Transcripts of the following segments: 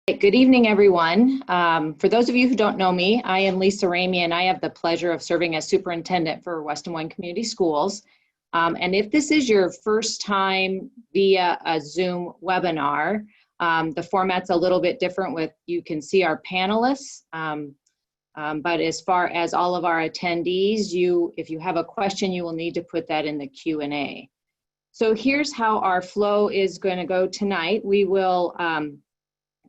Good evening, everyone. For those of you who don't know me, I am Lisa Ramey, and I have the pleasure of serving as superintendent for West Des Moines Community Schools. And if this is your first time via a Zoom webinar, the format's a little bit different with, you can see our panelists, but as far as all of our attendees, if you have a question, you will need to put that in the Q&A. So here's how our flow is going to go tonight. We will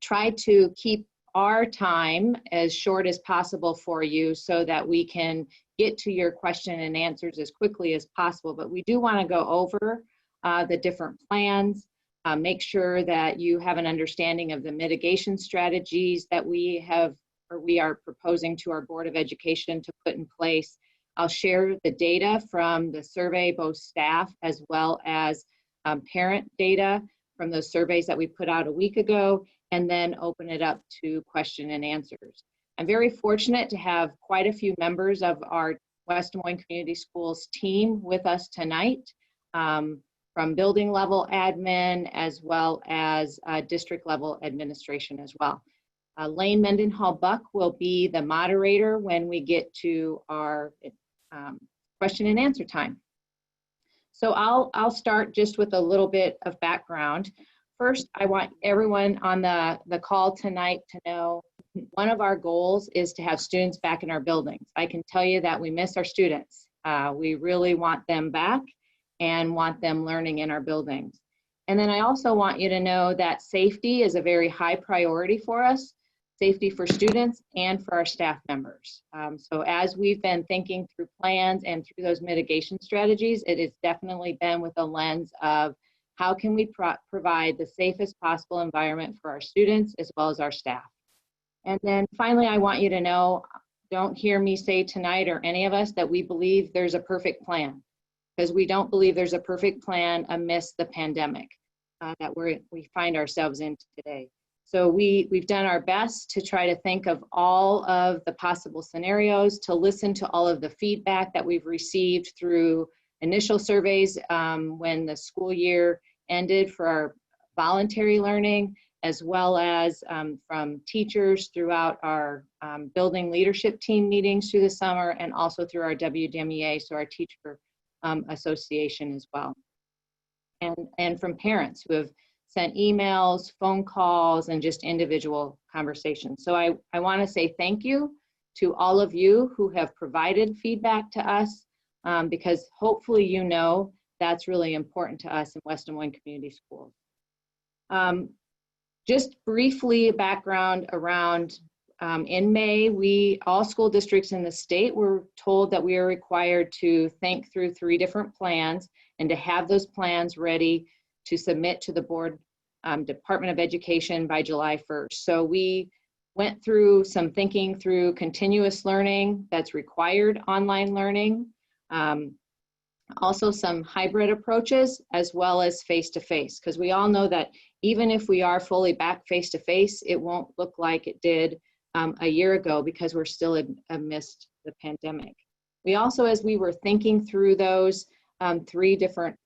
try to keep our time as short as possible for you so that we can get to your question and answers as quickly as possible. But we do want to go over the different plans, make sure that you have an understanding of the mitigation strategies that we are proposing to our Board of Education to put in place. I'll share the data from the survey, both staff as well as parent data from those surveys that we put out a week ago, and then open it up to question and answers. I'm very fortunate to have quite a few members of our West Des Moines Community Schools team with us tonight, from building level admin as well as district level administration as well. Elaine Mendenhall Buck will be the moderator when we get to our question and answer time. So I'll start just with a little bit of background. First, I want everyone on the call tonight to know one of our goals is to have students back in our buildings. I can tell you that we miss our students. We really want them back and want them learning in our buildings. And then I also want you to know that safety is a very high priority for us, safety for students and for our staff members. So as we've been thinking through plans and through those mitigation strategies, it has definitely been with a lens of how can we provide the safest possible environment for our students as well as our staff. And then finally, I want you to know, don't hear me say tonight or any of us that we believe there's a perfect plan, because we don't believe there's a perfect plan amidst the pandemic that we find ourselves in today. So we've done our best to try to think of all of the possible scenarios, to listen to all of the feedback that we've received through initial surveys when the school year ended for our voluntary learning, as well as from teachers throughout our building leadership team meetings through the summer, and also through our WDMEA, so our teacher association as well. And from parents who have sent emails, phone calls, and just individual conversations. So I want to say thank you to all of you who have provided feedback to us, because hopefully you know that's really important to us in West Des Moines Community Schools. Just briefly, background around in May, all school districts in the state were told that we are required to think through 3 different plans and to have those plans ready to submit to the board Department of Education by July 1st. So we went through some thinking through continuous learning that's required online learning, also some hybrid approaches, as well as face-to-face, because we all know that even if we are fully back face-to-face, it won't look like it did a year ago, because we're still amidst the pandemic. We also, as we were thinking through those 3 different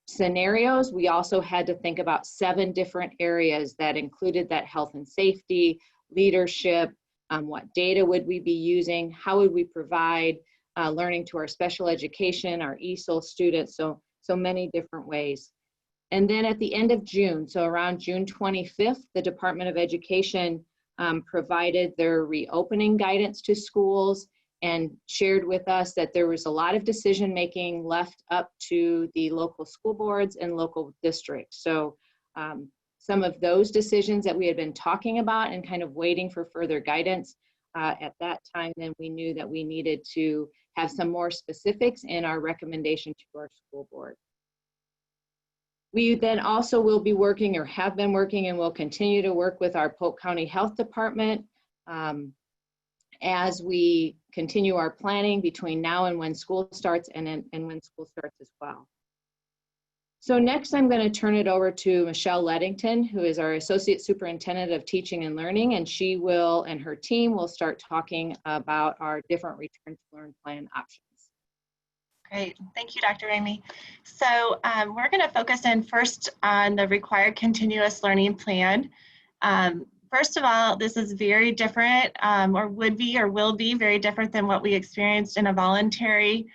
scenarios, we also had to think about 7 different areas that included that health and safety, leadership, what data would we be using, how would we provide learning to our special education, our Easel students, so many different ways. And then at the end of June, so around June 25th, the Department of Education provided their reopening guidance to schools and shared with us that there was a lot of decision making left up to the local school boards and local districts. So some of those decisions that we had been talking about and kind of waiting for further guidance, at that time, then we knew that we needed to have some more specifics in our recommendation to our school board. We then also will be working, or have been working, and will continue to work with our Polk County Health Department as we continue our planning between now and when school starts, and when school starts as well. So next, I'm going to turn it over to Michelle Leddington, who is our Associate Superintendent of Teaching and Learning, and she will, and her team will start talking about our different return to learn plan options. Great, thank you, Dr. Ramey. So we're going to focus in first on the required continuous learning plan. First of all, this is very different, or would be or will be very different than what we experienced in a voluntary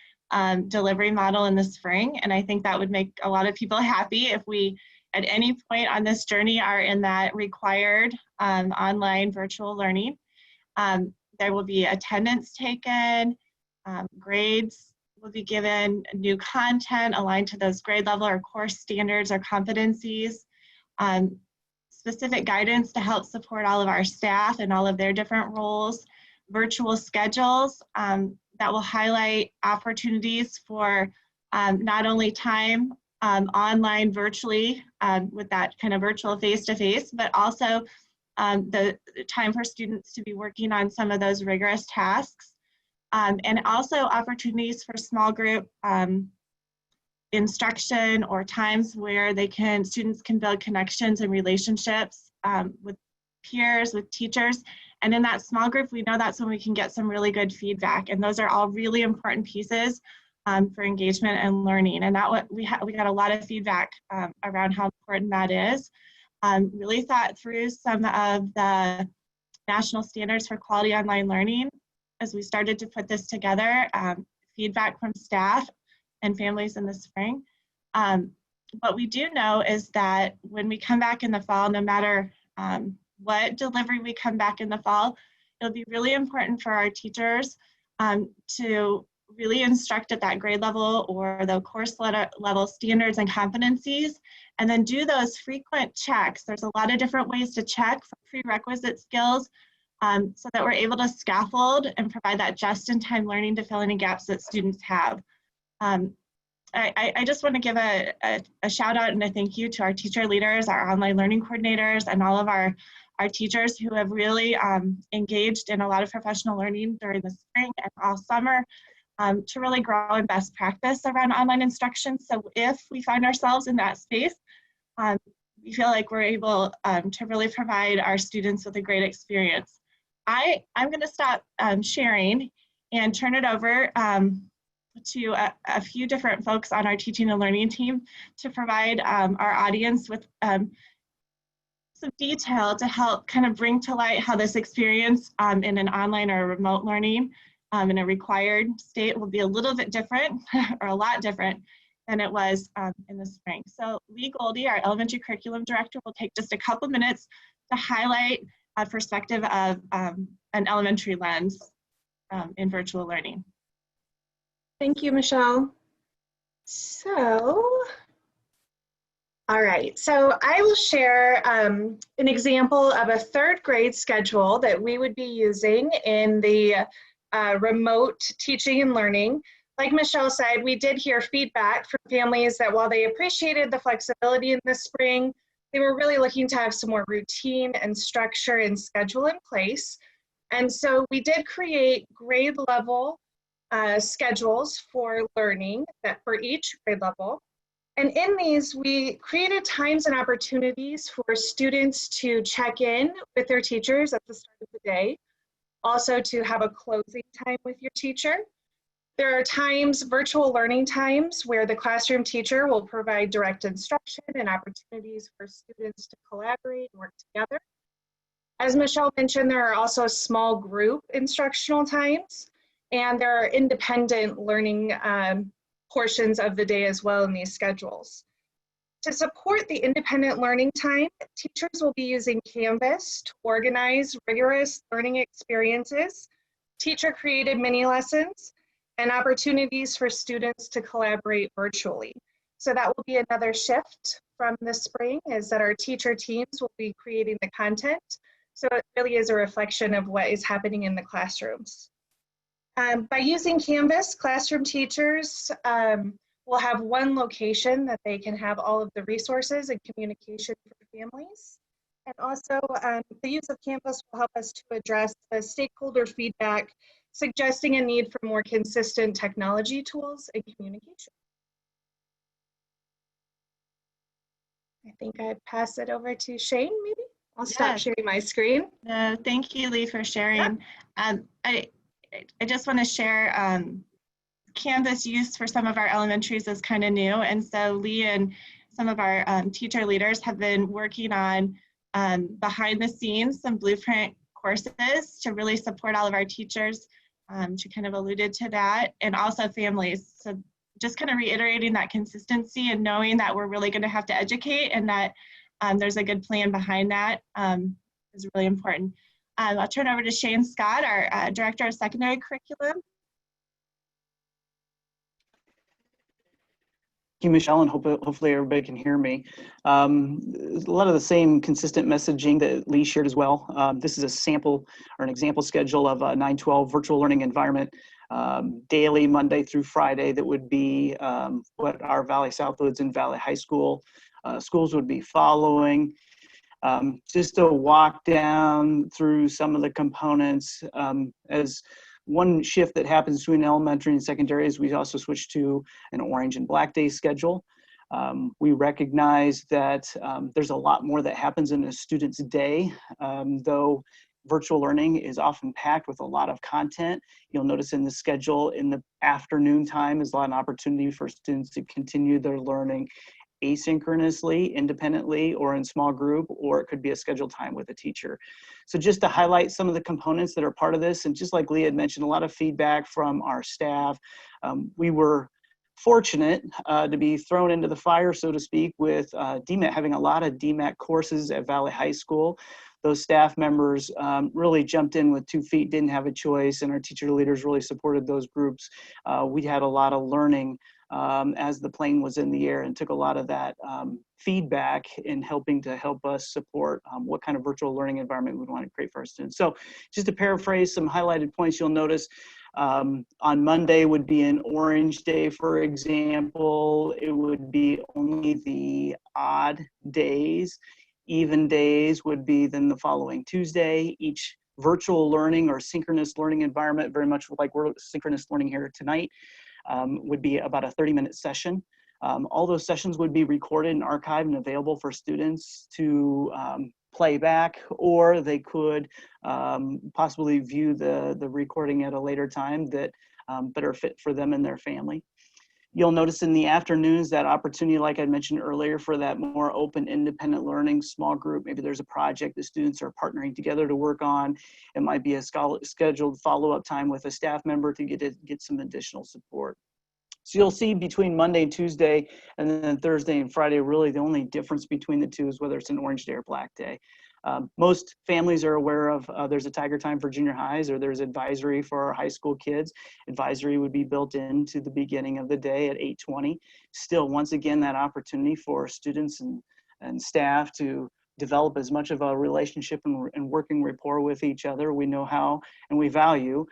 delivery model in the spring. And I think that would make a lot of people happy if we, at any point on this journey, are in that required online virtual learning. There will be attendance taken, grades will be given, new content aligned to those grade level or course standards or competencies, specific guidance to help support all of our staff and all of their different roles, virtual schedules that will highlight opportunities for not only time online virtually with that kind of virtual face-to-face, but also the time for students to be working on some of those rigorous tasks. And also opportunities for small group instruction or times where students can build connections and relationships with peers, with teachers. And in that small group, we know that's when we can get some really good feedback. And those are all really important pieces for engagement and learning. And that we got a lot of feedback around how important that is. Really thought through some of the national standards for quality online learning as we started to put this together, feedback from staff and families in the spring. What we do know is that when we come back in the fall, no matter what delivery we come back in the fall, it'll be really important for our teachers to really instruct at that grade level or the course level standards and competencies, and then do those frequent checks. There's a lot of different ways to check for prerequisite skills so that we're able to scaffold and provide that just-in-time learning to fill any gaps that students have. I just want to give a shout out and a thank you to our teacher leaders, our online learning coordinators, and all of our teachers who have really engaged in a lot of professional learning during the spring and all summer to really grow in best practice around online instruction. So if we find ourselves in that space, we feel like we're able to really provide our students with a great experience. I'm going to stop sharing and turn it over to a few different folks on our teaching and learning team to provide our audience with some detail to help kind of bring to light how this experience in an online or remote learning in a required state will be a little bit different or a lot different than it was in the spring. So Lee Goldie, our elementary curriculum director, will take just a couple minutes to highlight a perspective of an elementary lens in virtual learning. Thank you, Michelle. So, all right, so I will share an example of a third grade schedule that we would be using in the remote teaching and learning. Like Michelle said, we did hear feedback from families that while they appreciated the flexibility in the spring, they were really looking to have some more routine and structure and schedule in place. And so we did create grade level schedules for learning that for each grade level. And in these, we created times and opportunities for students to check in with their teachers at the start of the day, also to have a closing time with your teacher. There are times, virtual learning times, where the classroom teacher will provide direct instruction and opportunities for students to collaborate and work together. As Michelle mentioned, there are also small group instructional times, and there are independent learning portions of the day as well in these schedules. To support the independent learning time, teachers will be using Canvas to organize rigorous learning experiences, teacher-created mini lessons, and opportunities for students to collaborate virtually. So that will be another shift from the spring, is that our teacher teams will be creating the content. So it really is a reflection of what is happening in the classrooms. By using Canvas, classroom teachers will have one location that they can have all of the resources and communication for families. And also the use of Canvas will help us to address the stakeholder feedback, suggesting a need for more consistent technology tools and communication. I think I'd pass it over to Shane, maybe? I'll stop sharing my screen. No, thank you, Lee, for sharing. Yeah. I just want to share Canvas use for some of our elementaries is kind of new. And so Lee and some of our teacher leaders have been working on behind the scenes, some blueprint courses to really support all of our teachers. She kind of alluded to that, and also families. So just kind of reiterating that consistency and knowing that we're really going to have to educate, and that there's a good plan behind that is really important. I'll turn over to Shane Scott, our Director of Secondary Curriculum. Thank you, Michelle, and hopefully everybody can hear me. A lot of the same consistent messaging that Lee shared as well. This is a sample or an example schedule of a 9/12 virtual learning environment, daily, Monday through Friday. That would be what our Valley Southwoods and Valley High School schools would be following. Just to walk down through some of the components, as one shift that happens between elementary and secondary is we also switch to an orange and black day schedule. We recognize that there's a lot more that happens in a student's day, though virtual learning is often packed with a lot of content. You'll notice in the schedule in the afternoon time is a lot of opportunity for students to continue their learning asynchronously, independently, or in small group, or it could be a scheduled time with a teacher. So just to highlight some of the components that are part of this, and just like Lee had mentioned, a lot of feedback from our staff. We were fortunate to be thrown into the fire, so to speak, with DMAT, having a lot of DMAT courses at Valley High School. Those staff members really jumped in with 2 feet, didn't have a choice, and our teacher leaders really supported those groups. We had a lot of learning as the plane was in the air, and took a lot of that feedback in helping to help us support what kind of virtual learning environment we want to create for our students. So just to paraphrase some highlighted points, you'll notice on Monday would be an orange day, for example. It would be only the odd days. Even days would be then the following Tuesday. Each virtual learning or synchronous learning environment, very much like we're synchronous learning here tonight, would be about a 30-minute session. All those sessions would be recorded and archived and available for students to play back, or they could possibly view the recording at a later time that better fit for them and their family. You'll notice in the afternoons that opportunity, like I mentioned earlier, for that more open, independent learning, small group. Maybe there's a project the students are partnering together to work on. It might be a scheduled follow-up time with a staff member to get some additional support. So you'll see between Monday and Tuesday, and then Thursday and Friday, really the only difference between the two is whether it's an orange day or black day. Most families are aware of there's a Tiger Time for junior highs, or there's advisory for our high school kids. Advisory would be built into the beginning of the day at 8:20. Still, once again, that opportunity for students and staff to develop as much of a relationship and working rapport with each other. We know how and we value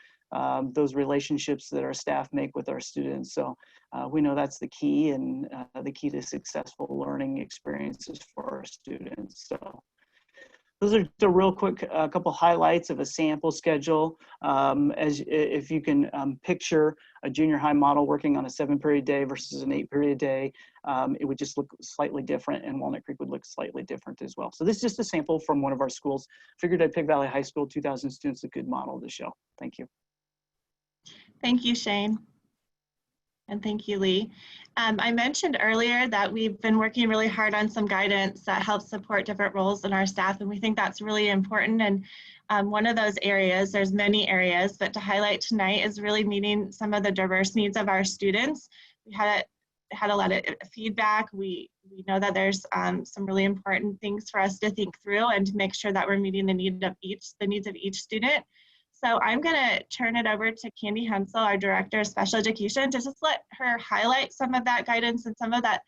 those relationships that our staff make with our students. So we know that's the key, and the key to successful learning experiences for our students. So those are the real quick couple highlights of a sample schedule. If you can picture a junior high model working on a 7-period day versus an 8-period day, it would just look slightly different, and Walnut Creek would look slightly different as well. So this is just a sample from one of our schools. Figured I'd pick Valley High School, 2,000 students, a good model to show. Thank you. Thank you, Shane. And thank you, Lee. I mentioned earlier that we've been working really hard on some guidance that helps support different roles in our staff, and we think that's really important. And one of those areas, there's many areas, but to highlight tonight is really meeting some of the diverse needs of our students. We had a lot of feedback. We know that there's some really important things for us to think through and to make sure that we're meeting the needs of each student. So I'm going to turn it over to Candy Hensel, our Director of Special Education, to just let her highlight some of that guidance and some of that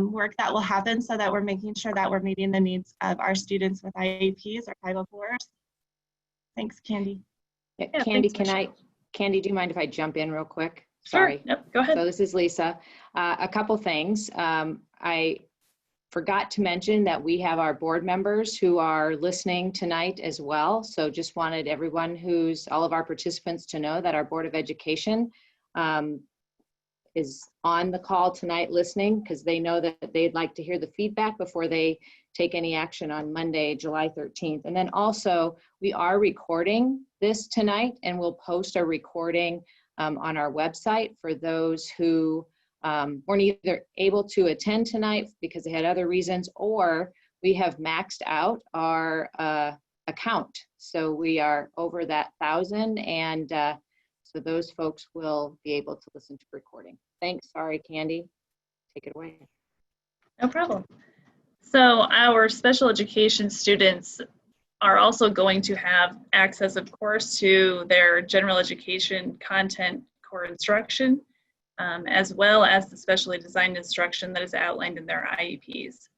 work that will happen, so that we're making sure that we're meeting the needs of our students with IEPs or 504s. Thanks, Candy. Yeah, Yeah, Candy, thanks, Candy, do you mind if I jump in real quick? Sure. Sorry. Yep, go ahead. So this is Lisa. A couple things. I forgot to mention that we have our board members who are listening tonight as well. So just wanted everyone all of our participants to know that our Board of Education is on the call tonight listening, because they know that they'd like to hear the feedback before they take any action on Monday, July 13th. And then also we are recording this tonight, and we'll post a recording on our website for those who weren't either able to attend tonight because they had other reasons, or we have maxed out our account. So we are over that 1,000, and so those folks will be able to listen to recording. Thanks. Sorry, Candy. Take it away. No problem. So our special education students are also going to have access, of course, to their general education content core instruction, as well as the specially designed instruction that is outlined in their IEPs.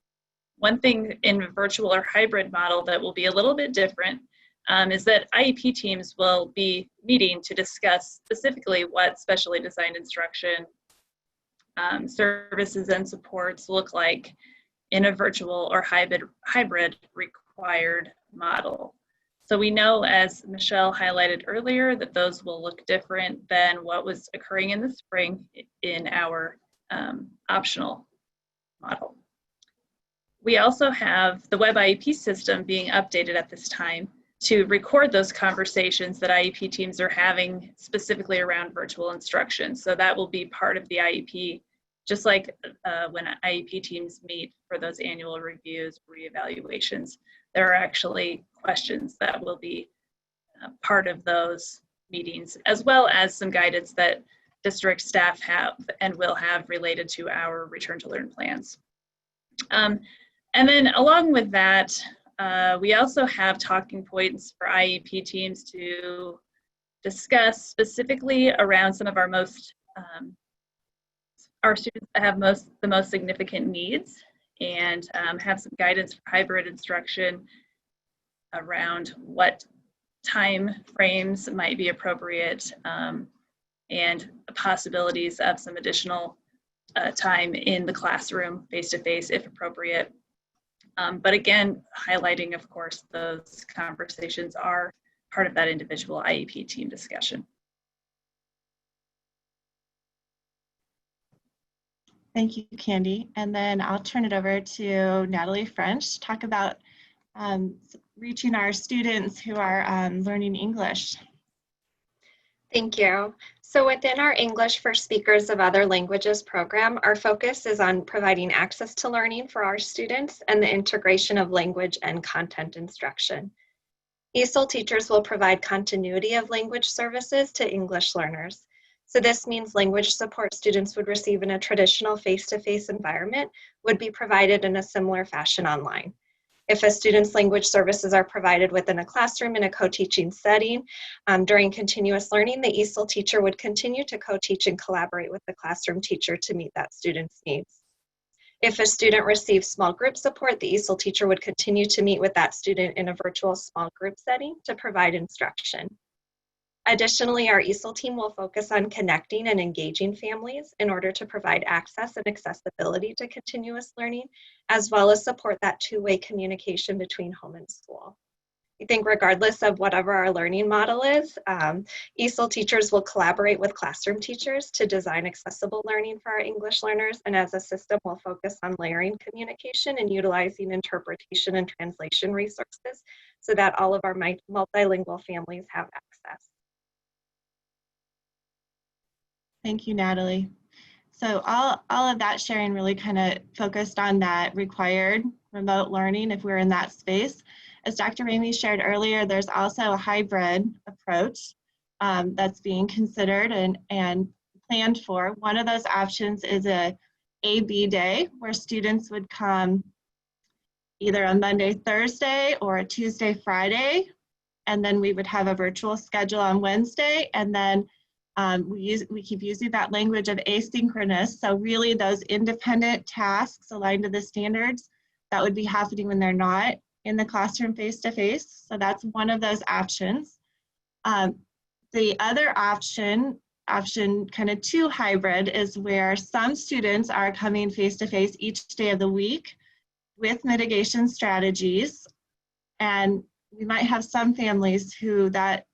One thing in a virtual or hybrid model that will be a little bit different is that IEP teams will be meeting to discuss specifically what specially designed instruction services and supports look like in a virtual or hybrid required model. So we know, as Michelle highlighted earlier, that those will look different than what was occurring in the spring in our optional model. We also have the web IEP system being updated at this time to record those conversations that IEP teams are having specifically around virtual instruction. So that will be part of the IEP, just like when IEP teams meet for those annual reviews, reevaluations. There are actually questions that will be part of those meetings, as well as some guidance that district staff have and will have related to our return to learn plans. And then along with that, we also have talking points for IEP teams to discuss specifically around some of our most, our students that have the most significant needs, and have some guidance for hybrid instruction around what time frames might be appropriate, and possibilities of some additional time in the classroom face-to-face if appropriate. But again, highlighting, of course, those conversations are part of that individual IEP team discussion. Thank you, Candy. And then I'll turn it over to Natalie French to talk about reaching our students who are learning English. Thank you. So within our English for Speakers of Other Languages program, our focus is on providing access to learning for our students and the integration of language and content instruction. Easel teachers will provide continuity of language services to English learners. So this means language support students would receive in a traditional face-to-face environment would be provided in a similar fashion online. If a student's language services are provided within a classroom in a co-teaching setting, during continuous learning, the Easel teacher would continue to co-teach and collaborate with the classroom teacher to meet that student's needs. If a student receives small group support, the Easel teacher would continue to meet with that student in a virtual small group setting to provide instruction. Additionally, our Easel team will focus on connecting and engaging families in order to provide access and accessibility to continuous learning, as well as support that two-way communication between home and school. I think regardless of whatever our learning model is, Easel teachers will collaborate with classroom teachers to design accessible learning for our English learners, and as a system, we'll focus on layering communication and utilizing interpretation and translation resources so that all of our multilingual families have access. Thank you, Natalie. So all of that sharing really kind of focused on that required remote learning if we're in that space. As Dr. Ramey shared earlier, there's also a hybrid approach that's being considered and planned for. One of those options is a A-B day where students would come either on Monday, Thursday, or a Tuesday, Friday, and then we would have a virtual schedule on Wednesday, and then we keep using that language of asynchronous. So really those independent tasks aligned to the standards that would be happening when they're not in the classroom face-to-face. So that's one of those options. The other option kind of 2 hybrid is where some students are coming face-to-face each day of the week with mitigation strategies. And we might have some families who that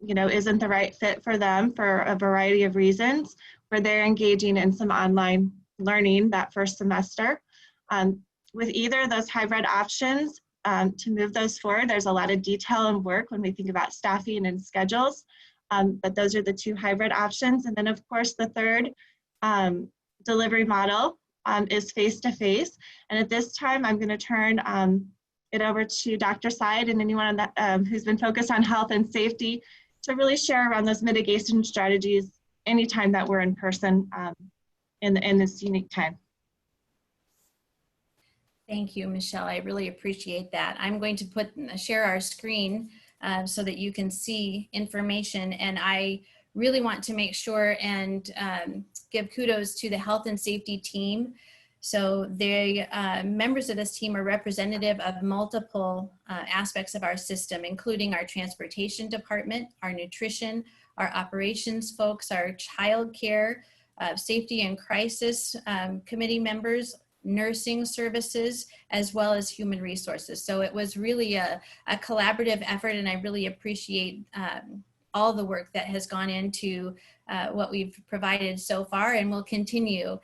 isn't the right fit for them for a variety of reasons, where they're engaging in some online learning that first semester. With either of those hybrid options, to move those forward, there's a lot of detail and work when we think about staffing and schedules, but those are the 2 hybrid options. And then of course the third delivery model is face-to-face. And at this time, I'm going to turn it over to Dr. Syed and anyone that, who's been focused on health and safety to really share around those mitigation strategies anytime that we're in person in this unique time. Thank you, Michelle. I really appreciate that. I'm going to share our screen so that you can see information, and I really want to make sure and give kudos to the health and safety team. So the members of this team are representative of multiple aspects of our system, including our transportation department, our nutrition, our operations folks, our child care, safety and crisis committee members, nursing services, as well as human resources. So it was really a collaborative effort, and I really appreciate all the work that has gone into what we've provided so far, and will continue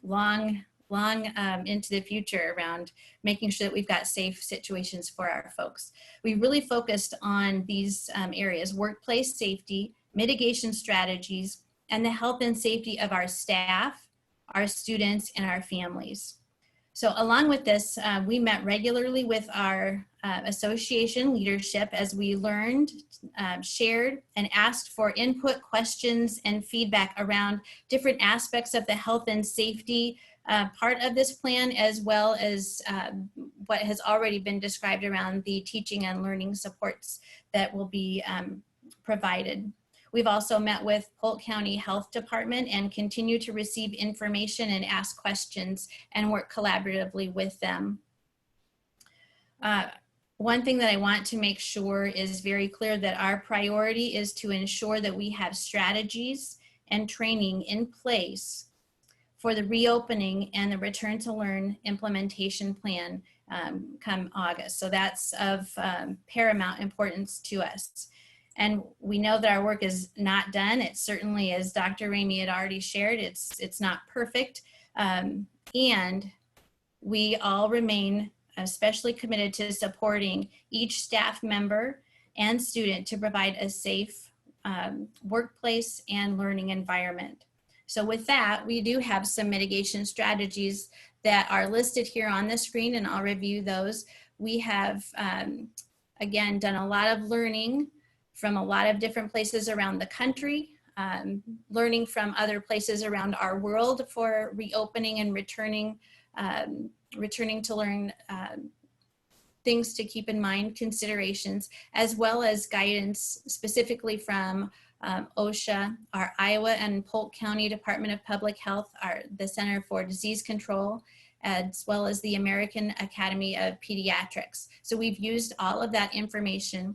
long into the future around making sure that we've got safe situations for our folks. We really focused on these areas: workplace safety, mitigation strategies, and the health and safety of our staff, our students, and our families. So along with this, we met regularly with our association leadership as we learned, shared, and asked for input, questions, and feedback around different aspects of the health and safety part of this plan, as well as what has already been described around the teaching and learning supports that will be provided. We've also met with Polk County Health Department and continue to receive information and ask questions and work collaboratively with them. One thing that I want to make sure is very clear, that our priority is to ensure that we have strategies and training in place for the reopening and the return to learn implementation plan come August. So that's of paramount importance to us. And we know that our work is not done. It certainly, as Dr. Ramey had already shared, it's not perfect. And we all remain especially committed to supporting each staff member and student to provide a safe workplace and learning environment. So with that, we do have some mitigation strategies that are listed here on the screen, and I'll review those. We have, again, done a lot of learning from a lot of different places around the country, learning from other places around our world for reopening and returning to learn, things to keep in mind, considerations, as well as guidance specifically from OSHA, our Iowa and Polk County Department of Public Health, the Center for Disease Control, as well as the American Academy of Pediatrics. So we've used all of that information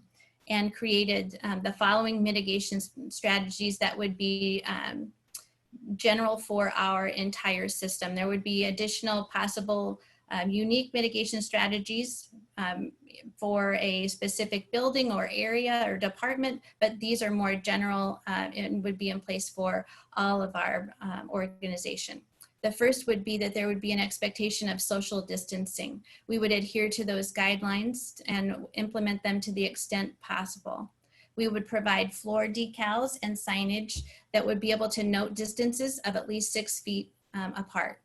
and created the following mitigation strategies that would be general for our entire system. There would be additional possible unique mitigation strategies for a specific building or area or department, but these are more general and would be in place for all of our organization. The first would be that there would be an expectation of social distancing. We would adhere to those guidelines and implement them to the extent possible. We would provide floor decals and signage that would be able to note distances of at least 6 feet apart.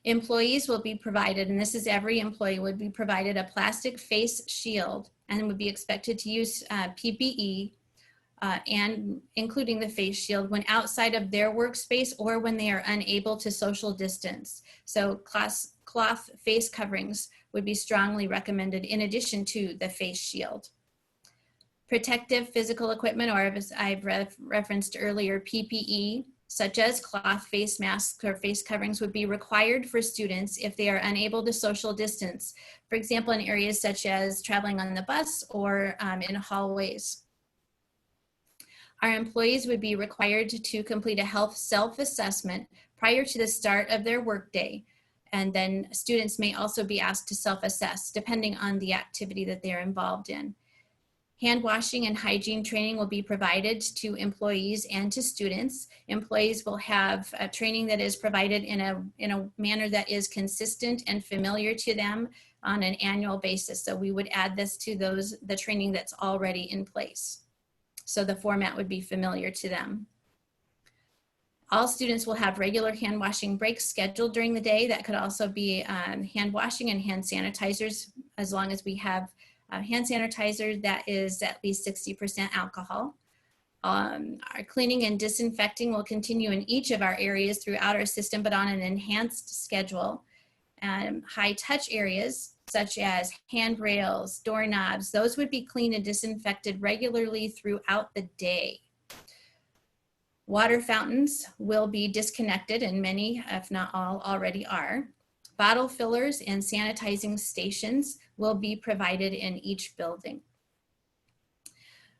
Employees will be provided, and this is every employee, would be provided a plastic face shield and would be expected to use PPE and including the face shield when outside of their workspace or when they are unable to social distance. So cloth face coverings would be strongly recommended in addition to the face shield. Protective physical equipment, or as I've referenced earlier, PPE, such as cloth face masks or face coverings, would be required for students if they are unable to social distance. For example, in areas such as traveling on the bus or in hallways. Our employees would be required to complete a health self-assessment prior to the start of their workday. And then students may also be asked to self-assess depending on the activity that they're involved in. Hand washing and hygiene training will be provided to employees and to students. Employees will have a training that is provided in a manner that is consistent and familiar to them on an annual basis. So we would add this to the training that's already in place. So the format would be familiar to them. All students will have regular hand washing breaks scheduled during the day. That could also be hand washing and hand sanitizers, as long as we have hand sanitizer that is at least 60% alcohol. Our cleaning and disinfecting will continue in each of our areas throughout our system, but on an enhanced schedule. High touch areas such as handrails, doorknobs, those would be cleaned and disinfected regularly throughout the day. Water fountains will be disconnected, and many, if not all, already are. Bottle fillers and sanitizing stations will be provided in each building.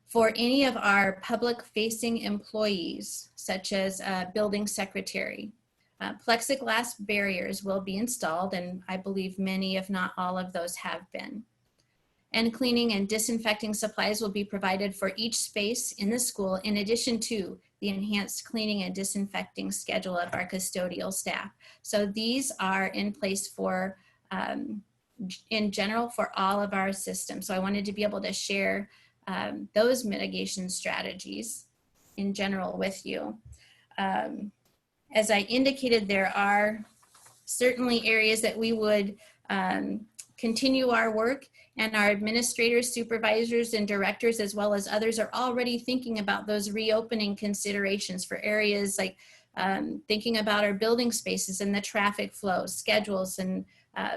For any of our public-facing employees, such as a building secretary, plexiglass barriers will be installed, and I believe many, if not all of those have been. And cleaning and disinfecting supplies will be provided for each space in the school, in addition to the enhanced cleaning and disinfecting schedule of our custodial staff. So these are in place for, in general, for all of our systems. So I wanted to be able to share those mitigation strategies in general with you. As I indicated, there are certainly areas that we would continue our work, and our administrators, supervisors, and directors, as well as others, are already thinking about those reopening considerations for areas like thinking about our building spaces and the traffic flow schedules, and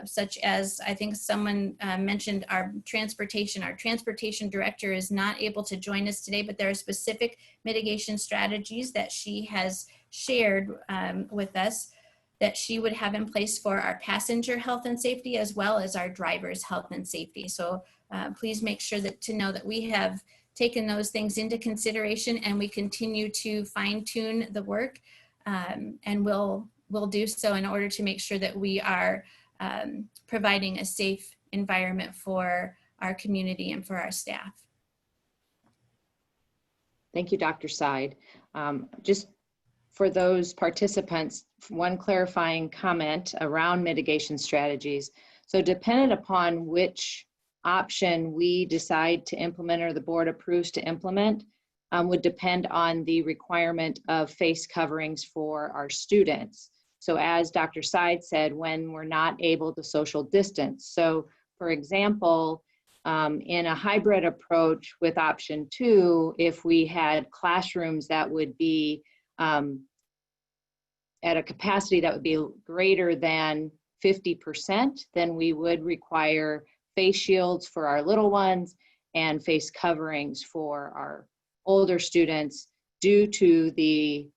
such as, I think someone mentioned our transportation. Our transportation director is not able to join us today, but there are specific mitigation strategies that she has shared with us that she would have in place for our passenger health and safety, as well as our driver's health and safety. So please make sure to know that we have taken those things into consideration, and we continue to fine tune the work, and we'll do so in order to make sure that we are providing a safe environment for our community and for our staff. Thank you, Dr. Seid. Just for those participants, one clarifying comment around mitigation strategies. So dependent upon which option we decide to implement or the board approves to implement, would depend on the requirement of face coverings for our students. So as Dr. Seid said, when we're not able to social distance. So for example, in a hybrid approach with option 2, if we had classrooms that would be at a capacity that would be greater than 50%, then we would require face shields for our little ones and face coverings for our older students due to the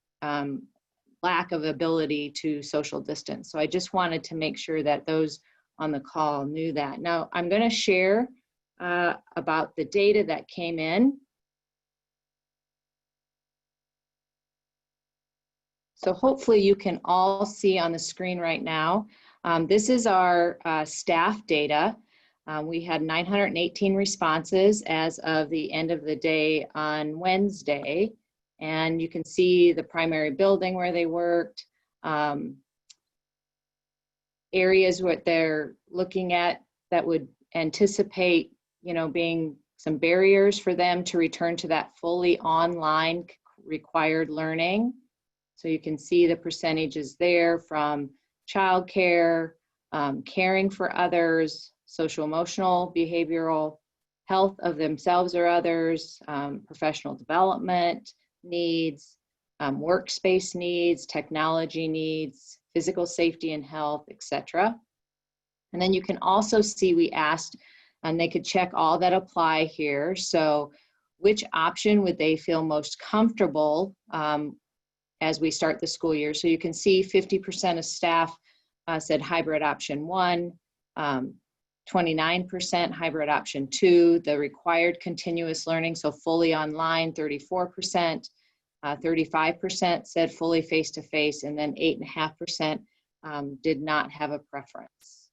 lack of ability to social distance. So I just wanted to make sure that those on the call knew that. Now I'm going to share about the data that came in. So hopefully you can all see on the screen right now. This is our staff data. We had 918 responses as of the end of the day on Wednesday. And you can see the primary building where they worked, areas what they're looking at that would anticipate, you know, being some barriers for them to return to that fully online required learning. So you can see the percentages there from childcare, caring for others, social emotional, behavioral health of themselves or others, professional development needs, workspace needs, technology needs, physical safety and health, etc. And then you can also see we asked, and they could check all that apply here. So which option would they feel most comfortable as we start the school year? So you can see 50% of staff said hybrid option 1, 29% hybrid option 2, the required continuous learning, so fully online, 34%, 35% said fully face-to-face, and then 8.5% did not have a preference.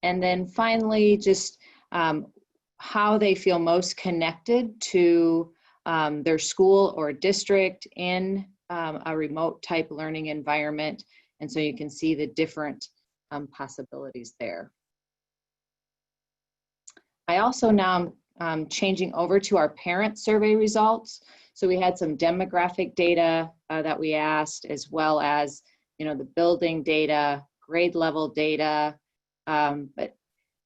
And then finally, just how they feel most connected to their school or district in a remote type learning environment. And so you can see the different possibilities there. I also now am changing over to our parent survey results. So we had some demographic data that we asked, as well as, the building data, grade level data, but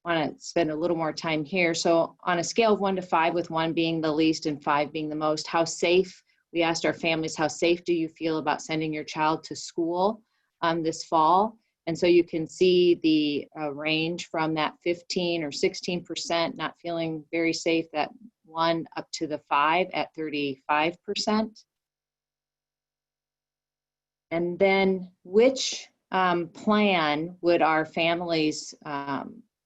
want to spend a little more time here. So on a scale of 1 to 5, with 1 being the least and 5 being the most, how safe, we asked our families, how safe do you feel about sending your child to school this fall? And so you can see the range from that 15 or 16% not feeling very safe, that 1 up to the 5 at 35%. And then which plan would our families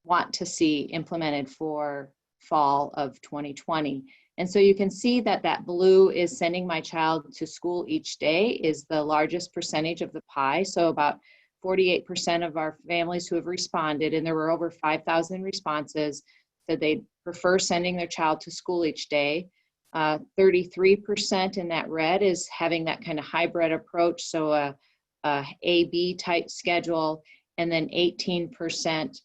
want to see implemented for fall of 2020? And so you can see that that blue is sending my child to school each day is the largest percentage of the pie. So about 48% of our families who have responded, and there were over 5,000 responses, said they'd prefer sending their child to school each day. 33% in that red is having that kind of hybrid approach, so a A-B type schedule, and then 18%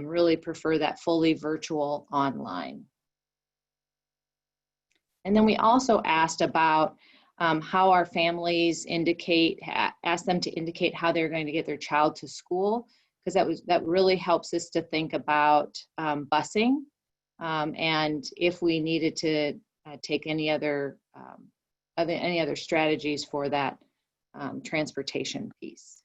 really prefer that fully virtual online. And then we also asked about how our families asked them to indicate how they're going to get their child to school, because that really helps us to think about busing, and if we needed to take any other strategies for that transportation piece.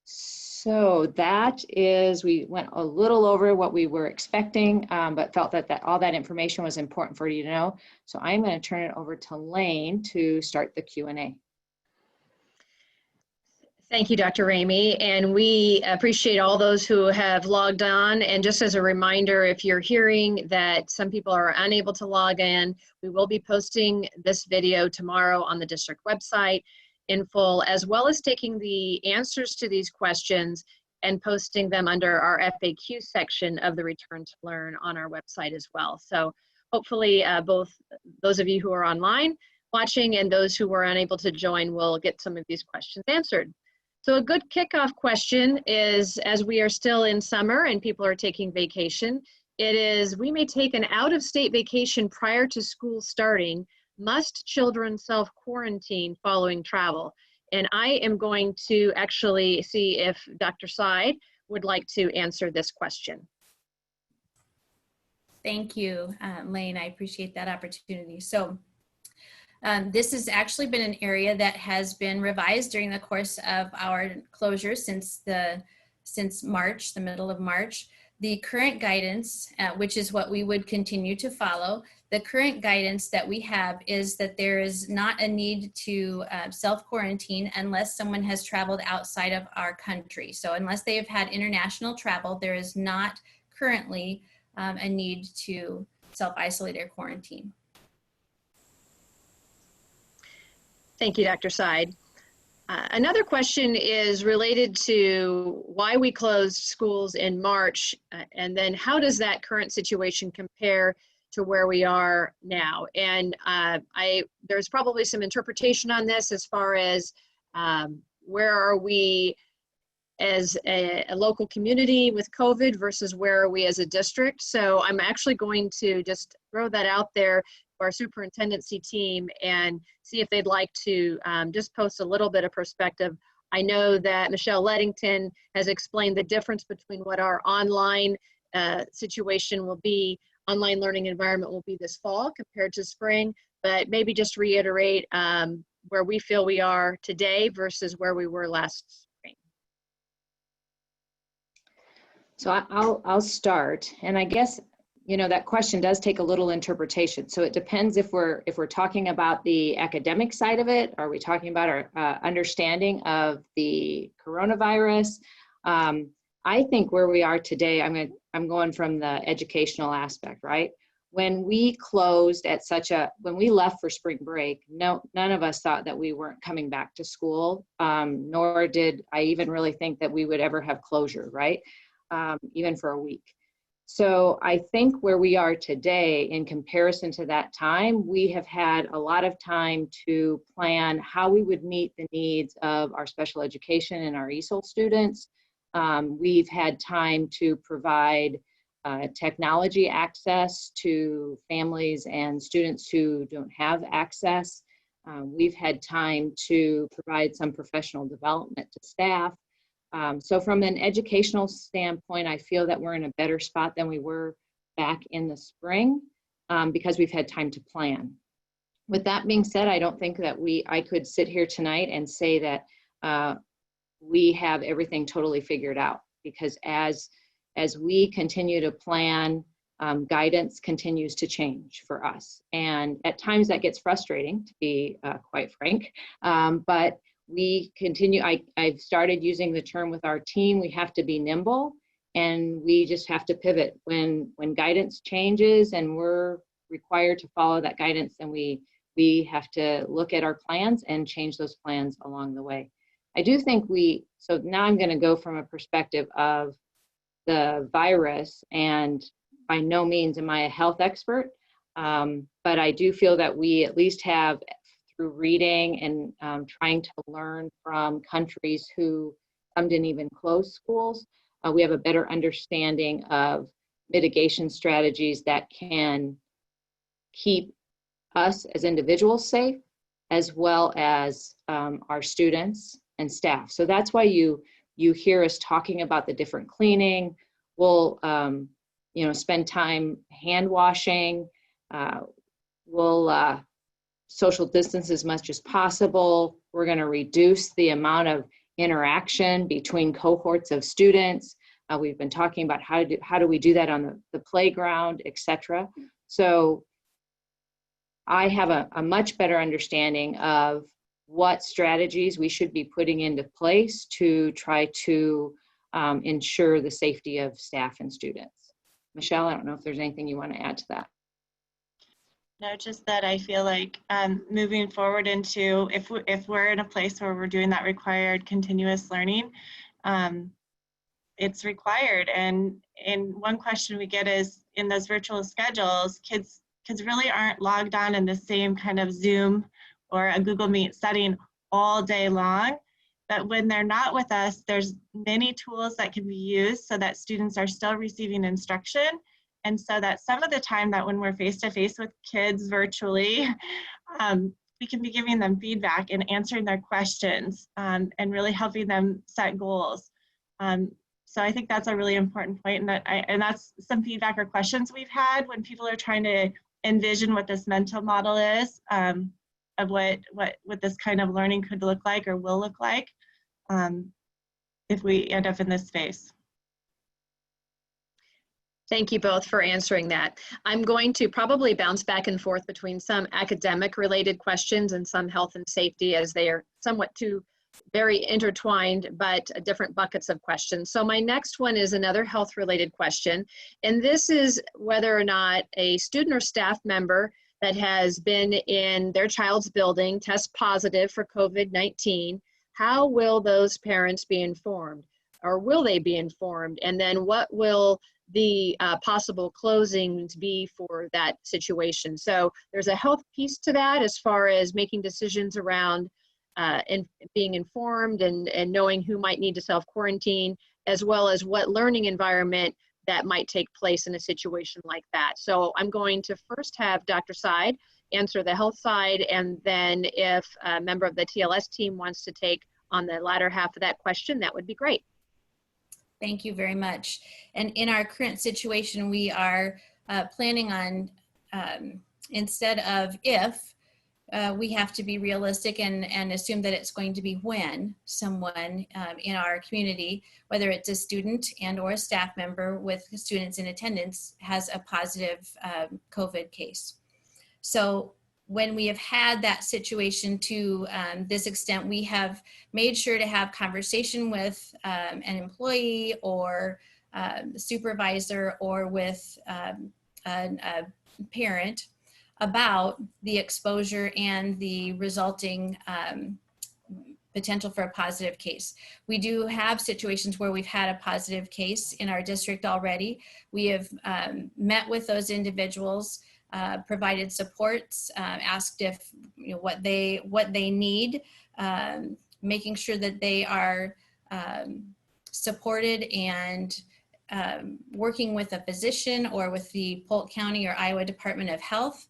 So that is, we went a little over what we were expecting, but felt that all that information was important for you to know. So I'm going to turn it over to Elaine to start the Q&A. Thank you, Dr. Ramey, and we appreciate all those who have logged on. And just as a reminder, if you're hearing that some people are unable to log in, we will be posting this video tomorrow on the district website in full, as well as taking the answers to these questions and posting them under our FAQ section of the Return to Learn on our website as well. So hopefully both those of you who are online watching and those who were unable to join will get some of these questions answered. So a good kickoff question is, as we are still in summer and people are taking vacation, it is, we may take an out-of-state vacation prior to school starting. Must children self-quarantine following travel? And I am going to actually see if Dr. Seid would like to answer this question. Thank you, Elaine. I appreciate that opportunity. So this has actually been an area that has been revised during the course of our closure since March, the middle of March. The current guidance, which is what we would continue to follow, the current guidance that we have is that there is not a need to self-quarantine unless someone has traveled outside of our country. So unless they have had international travel, there is not currently a need to self-isolate or quarantine. Thank you, Dr. Seid. Another question is related to why we closed schools in March, and then how does that current situation compare to where we are now? And there's probably some interpretation on this as far as where are we as a local community with COVID versus where are we as a district. So I'm actually going to just throw that out there for our superintendency team and see if they'd like to just post a little bit of perspective. I know that Michelle Leddington has explained the difference between what our online situation will be, online learning environment will be this fall compared to spring, but maybe just reiterate where we feel we are today versus where we were last spring. So I'll start, and I guess, you know, that question does take a little interpretation. So it depends if we're talking about the academic side of it. Are we talking about our understanding of the coronavirus? I think where we are today, I'm going from the educational aspect, right? When we closed when we left for spring break, none of us thought that we weren't coming back to school, nor did I even really think that we would ever have closure, right? Even for a week. So I think where we are today in comparison to that time, we have had a lot of time to plan how we would meet the needs of our special education and our Easel students. We've had time to provide technology access to families and students who don't have access. We've had time to provide some professional development to staff. So from an educational standpoint, I feel that we're in a better spot than we were back in the spring because we've had time to plan. With that being said, I don't think that I could sit here tonight and say that we have everything totally figured out, because as we continue to plan, guidance continues to change for us. And at times that gets frustrating, to be quite frank, but we continue. I've started using the term with our team, we have to be nimble, and we just have to pivot. When guidance changes and we're required to follow that guidance, then we have to look at our plans and change those plans along the way. I do think so now I'm going to go from a perspective of the virus, and by no means am I a health expert, but I do feel that we at least have, through reading and trying to learn from countries who some didn't even close schools, we have a better understanding of mitigation strategies that can keep us as individuals safe, as well as our students and staff. So that's why you hear us talking about the different cleaning. We'll spend time hand washing. We'll social distance as much as possible. We're going to reduce the amount of interaction between cohorts of students. We've been talking about how do we do that on the playground, etc. So I have a much better understanding of what strategies we should be putting into place to try to ensure the safety of staff and students. Michelle, I don't know if there's anything you want to add to that. No, just that I feel like moving forward into, if we're in a place where we're doing that required continuous learning, it's required. And one question we get is, in those virtual schedules, kids really aren't logged on in the same kind of Zoom or a Google Meet setting all day long. But when they're not with us, there's many tools that can be used so that students are still receiving instruction. And so that some of the time that when we're face-to-face with kids virtually, we can be giving them feedback and answering their questions and really helping them set goals. So I think that's a really important point, and that's some feedback or questions we've had when people are trying to envision what this mental model is of what this kind of learning could look like or will look like if we end up in this space. Thank you both for answering that. I'm going to probably bounce back and forth between some academic related questions and some health and safety, as they are somewhat two very intertwined but different buckets of questions. So my next one is another health related question. And this is whether or not a student or staff member that has been in their child's building tests positive for COVID-19, how will those parents be informed? Or will they be informed? And then what will the possible closings be for that situation? So there's a health piece to that as far as making decisions around and being informed and knowing who might need to self-quarantine, as well as what learning environment that might take place in a situation like that. So I'm going to first have Dr. Seid answer the health side, and then if a member of the TLS team wants to take on the latter half of that question, that would be great. Thank you very much. And in our current situation, we are planning on, instead of if, we have to be realistic and assume that it's going to be when someone in our community, whether it's a student and or a staff member with students in attendance, has a positive COVID case. So when we have had that situation to this extent, we have made sure to have conversation with an employee or supervisor or with a parent about the exposure and the resulting potential for a positive case. We do have situations where we've had a positive case in our district already. We have met with those individuals, provided supports, asked if what they need, making sure that they are supported and working with a physician or with the Polk County or Iowa Department of Health.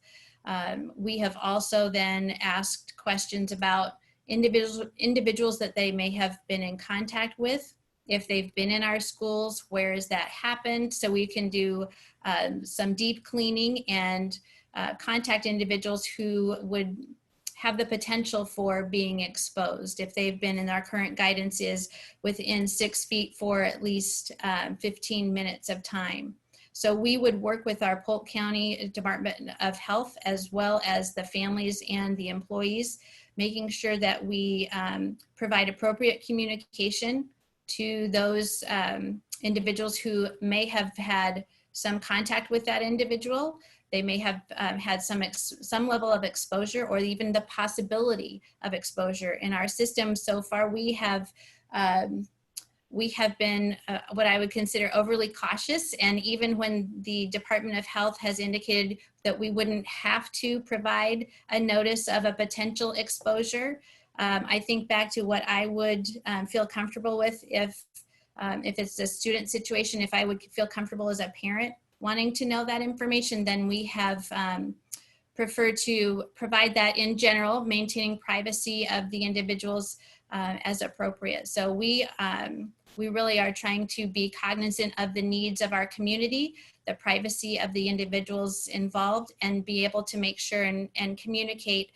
We have also then asked questions about individuals that they may have been in contact with. If they've been in our schools, where has that happened? So we can do some deep cleaning and contact individuals who would have the potential for being exposed. If they've been, in our current guidance is within 6 feet for at least 15 minutes of time. So we would work with our Polk County Department of Health as well as the families and the employees, making sure that we provide appropriate communication to those individuals who may have had some contact with that individual. They may have had some level of exposure or even the possibility of exposure. In our system so far, we have been what I would consider overly cautious. And even when the Department of Health has indicated that we wouldn't have to provide a notice of a potential exposure, I think back to what I would feel comfortable with if it's a student situation, if I would feel comfortable as a parent wanting to know that information, then we have preferred to provide that in general, maintaining privacy of the individuals as appropriate. So we really are trying to be cognizant of the needs of our community, the privacy of the individuals involved, and be able to make sure and communicate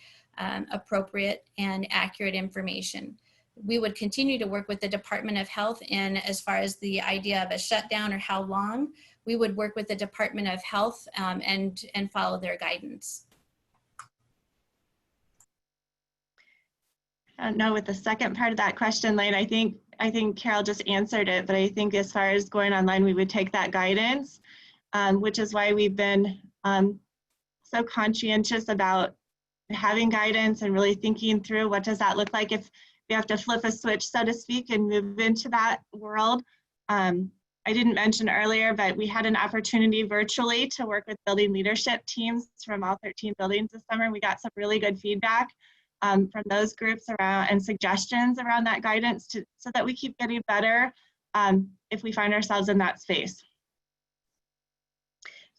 appropriate and accurate information. We would continue to work with the Department of Health, and as far as the idea of a shutdown or how long, we would work with the Department of Health and follow their guidance. I don't know with the second part of that question, Elaine, I think Carol just answered it, but I think as far as going online, we would take that guidance, which is why we've been so conscientious about having guidance and really thinking through what does that look like if we have to flip a switch, so to speak, and move into that world. I didn't mention earlier, but we had an opportunity virtually to work with building leadership teams from all 13 buildings this summer. We got some really good feedback from those groups around and suggestions around that guidance so that we keep getting better if we find ourselves in that space.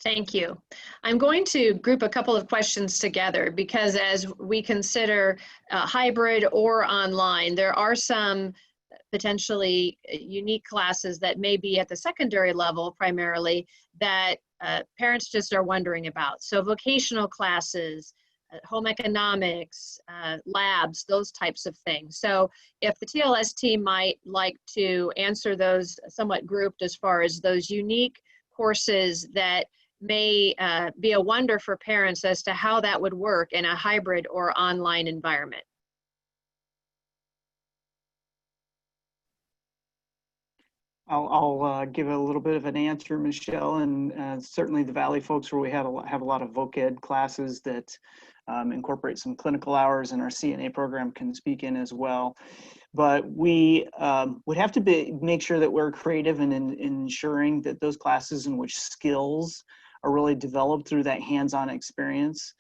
Thank you. I'm going to group a couple of questions together because as we consider hybrid or online, there are some potentially unique classes that may be at the secondary level primarily that parents just are wondering about. So vocational classes, home economics, labs, those types of things. So if the TLS team might like to answer those somewhat grouped as far as those unique courses that may be a wonder for parents as to how that would work in a hybrid or online environment. I'll give a little bit of an answer, Michelle, and certainly the Valley folks where we have a lot of voc ed classes that incorporate some clinical hours, and our CNA program can speak in as well. But we would have to make sure that we're creative in ensuring that those classes in which skills are really developed through that hands-on experience.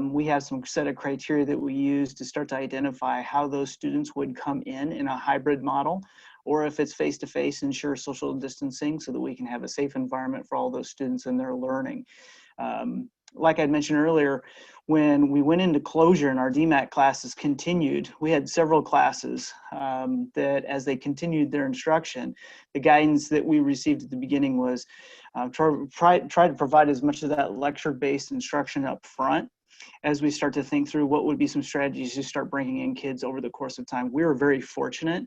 We have some set of criteria that we use to start to identify how those students would come in a hybrid model, or if it's face-to-face, ensure social distancing so that we can have a safe environment for all those students and their learning. Like I mentioned earlier, when we went into closure and our DMAT classes continued, we had several classes that as they continued their instruction, the guidance that we received at the beginning was try to provide as much of that lecture-based instruction up front as we start to think through what would be some strategies to start bringing in kids over the course of time. We were very fortunate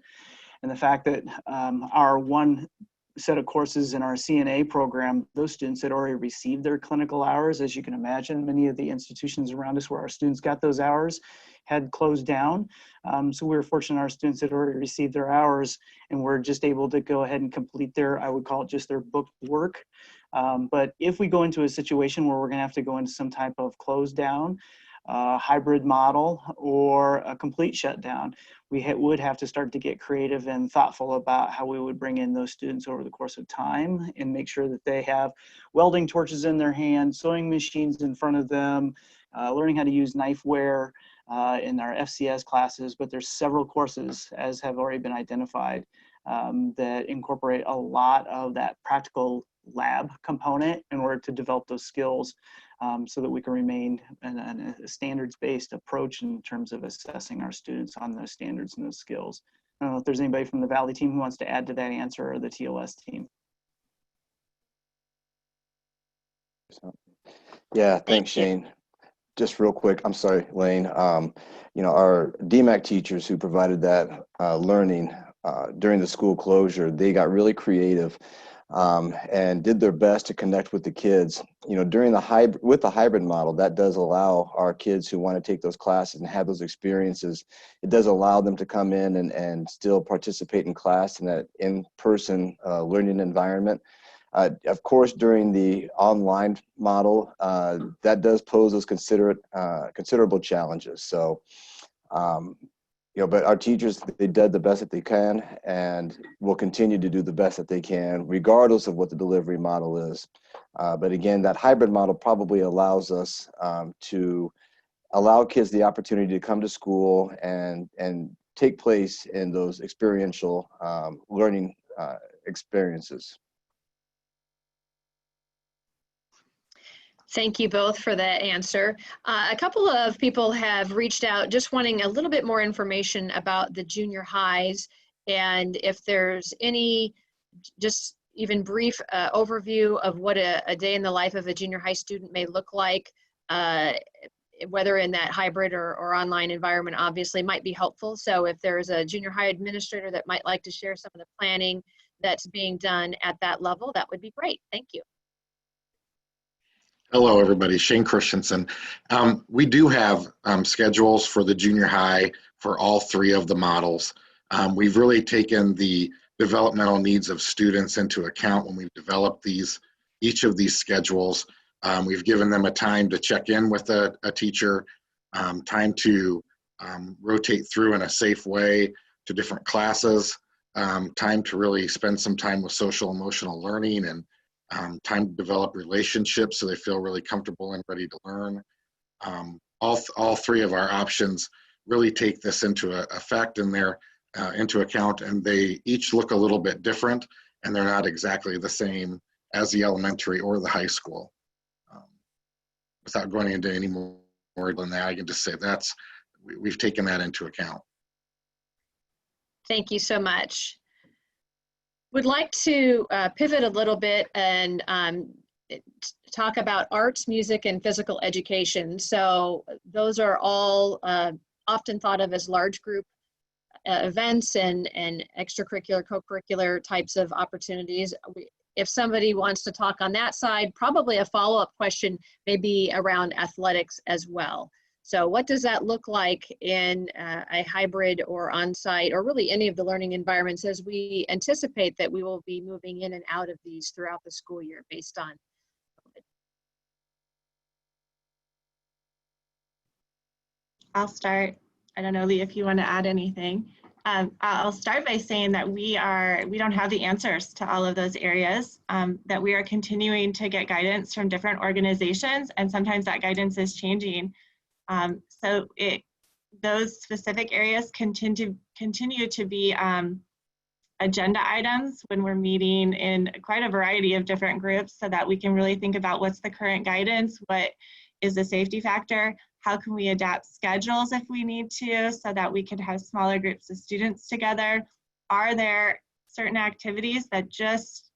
in the fact that our one set of courses in our CNA program, those students had already received their clinical hours. As you can imagine, many of the institutions around us where our students got those hours had closed down. So we were fortunate our students had already received their hours and were just able to go ahead and complete their, I would call it just their booked work. But if we go into a situation where we're gonna have to go into some type of close down, hybrid model, or a complete shutdown, we would have to start to get creative and thoughtful about how we would bring in those students over the course of time and make sure that they have welding torches in their hands, sewing machines in front of them, learning how to use knifeware in our FCS classes. But there's several courses, as have already been identified, that incorporate a lot of that practical lab component in order to develop those skills, so that we can remain in a standards-based approach in terms of assessing our students on those standards and those skills. I don't know if there's anybody from the Valley team who wants to add to that answer, or the TOS team. Yeah, thanks, Shane. Just real quick, I'm sorry, Elaine. You know, our DMAC teachers who provided that learning during the school closure, they got really creative and did their best to connect with the kids. You know, during the hybrid model, that does allow our kids who want to take those classes and have those experiences, it does allow them to come in and still participate in class in that in-person learning environment. Of course, during the online model, that does pose those considerable challenges. So, you know, but our teachers, they did the best that they can and will continue to do the best that they can, regardless of what the delivery model is. But again, that hybrid model probably allows us to allow kids the opportunity to come to school and take place in those experiential learning experiences. Thank you both for that answer. A couple of people have reached out just wanting a little bit more information about the junior highs, and if there's any just even brief overview of what a day in the life of a junior high student may look like, whether in that hybrid or online environment, obviously might be helpful. So if there's a junior high administrator that might like to share some of the planning that's being done at that level, that would be great. Thank you. Hello, everybody. Shane Christensen. We do have schedules for the junior high for all three of the models. We've really taken the developmental needs of students into account when we've developed each of these schedules. We've given them a time to check in with a teacher, time to rotate through in a safe way to different classes, time to really spend some time with social emotional learning, and time to develop relationships so they feel really comfortable and ready to learn. All three of our options really take this into effect and they're into account, and they each look a little bit different, and they're not exactly the same as the elementary or the high school. Without going into any more than that, I can just say we've taken that into account. Thank you so much. Would like to pivot a little bit and talk about arts, music, and physical education. So those are all often thought of as large group events and extracurricular, co-curricular types of opportunities. If somebody wants to talk on that side, probably a follow-up question may be around athletics as well. So what does that look like in a hybrid or on-site, or really any of the learning environments, as we anticipate that we will be moving in and out of these throughout the school year based on COVID? I'll start. I don't know, Lee, if you want to add anything. I'll start by saying that we don't have the answers to all of those areas, that we are continuing to get guidance from different organizations, and sometimes that guidance is changing. So those specific areas continue to be agenda items when we're meeting in quite a variety of different groups, so that we can really think about what's the current guidance, what is the safety factor, how can we adapt schedules if we need to, so that we can have smaller groups of students together. Are there certain activities that just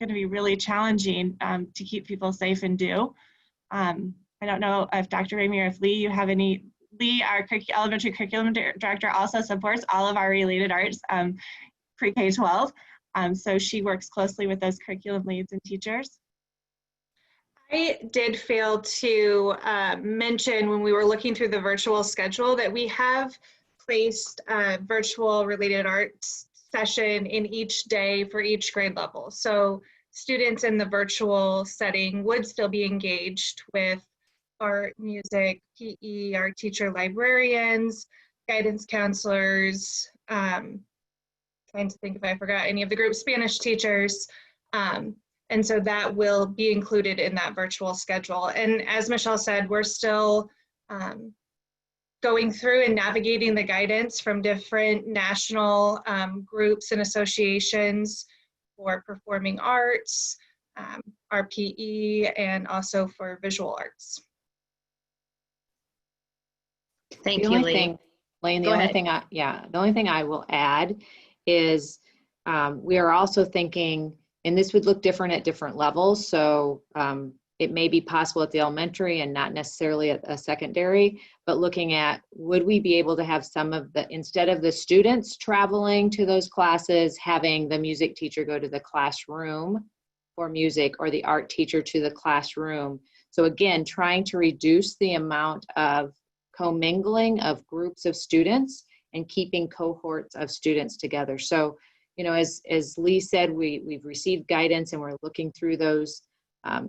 going to be really challenging to keep people safe and do? I don't know if Dr. Ramey or if Lee, you have any. Lee, our elementary curriculum director, also supports all of our related arts pre-K-12. So she works closely with those curriculum leads and teachers. I did fail to mention when we were looking through the virtual schedule that we have placed a virtual related arts session in each day for each grade level. So students in the virtual setting would still be engaged with art, music, PE, our teacher librarians, guidance counselors, trying to think if I forgot any of the group, Spanish teachers. And so that will be included in that virtual schedule. And as Michelle said, we're still going through and navigating the guidance from different national groups and associations for performing arts, RPE, and also for visual arts. Thank you, Lee. Elaine, the Go only ahead. the only thing I will add is we are also thinking, and this would look different at different levels. So it may be possible at the elementary and not necessarily at a secondary, but looking at, would we be able to have some of the, instead of the students traveling to those classes, having the music teacher go to the classroom for music, or the art teacher to the classroom. So again, trying to reduce the amount of commingling of groups of students and keeping cohorts of students together. So, you know, as Lee said, we've received guidance and we're looking through those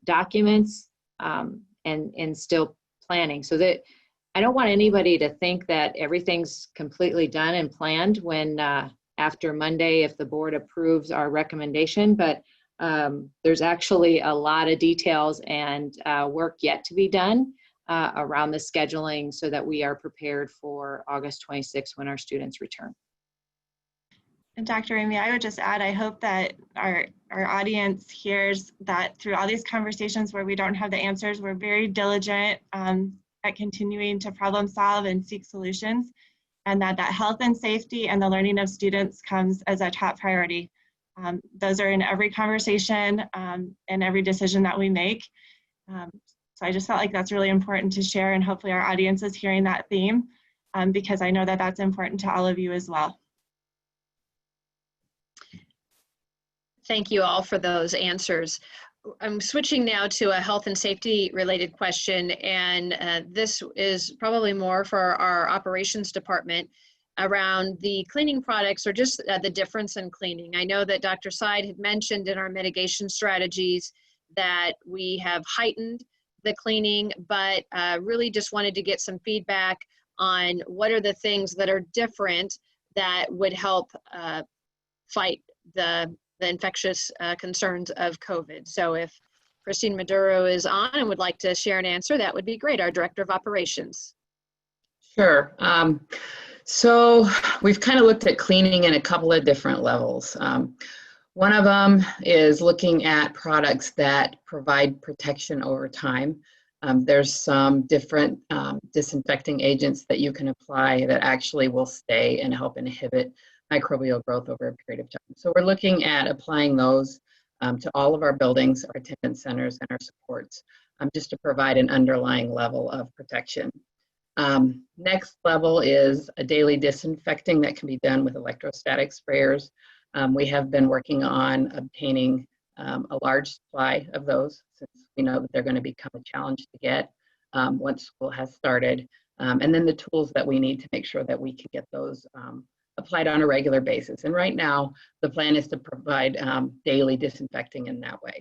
documents and still planning, so that I don't want anybody to think that everything's completely done and planned when after Monday, if the board approves our recommendation, but there's actually a lot of details and work yet to be done around the scheduling so that we are prepared for August 26th when our students return. And Dr. Ramey, I would just add, I hope that our audience hears that through all these conversations where we don't have the answers, we're very diligent at continuing to problem solve and seek solutions, and that health and safety and the learning of students comes as a top priority. Those are in every conversation and every decision that we make. So I just felt like that's really important to share, and hopefully our audience is hearing that theme because I know that that's important to all of you as well. Thank you all for those answers. I'm switching now to a health and safety related question, and this is probably more for our operations department around the cleaning products, or just the difference in cleaning. I know that Dr. Seid had mentioned in our mitigation strategies that we have heightened the cleaning, but really just wanted to get some feedback on what are the things that are different that would help fight the infectious concerns of COVID. So if Christine Maduro is on and would like to share an answer, that would be great, our Director of Operations. Sure. So we've kind of looked at cleaning in a couple of different levels. One of them is looking at products that provide protection over time. There's some different disinfecting agents that you can apply that actually will stay and help inhibit microbial growth over a period of time. So we're looking at applying those to all of our buildings, our attendance centers, and our supports, just to provide an underlying level of protection. Next level is a daily disinfecting that can be done with electrostatic sprayers. We have been working on obtaining a large supply of those, since we know that they're going to become a challenge to get once school has started. And then the tools that we need to make sure that we can get those applied on a regular basis. And right now, the plan is to provide daily disinfecting in that way.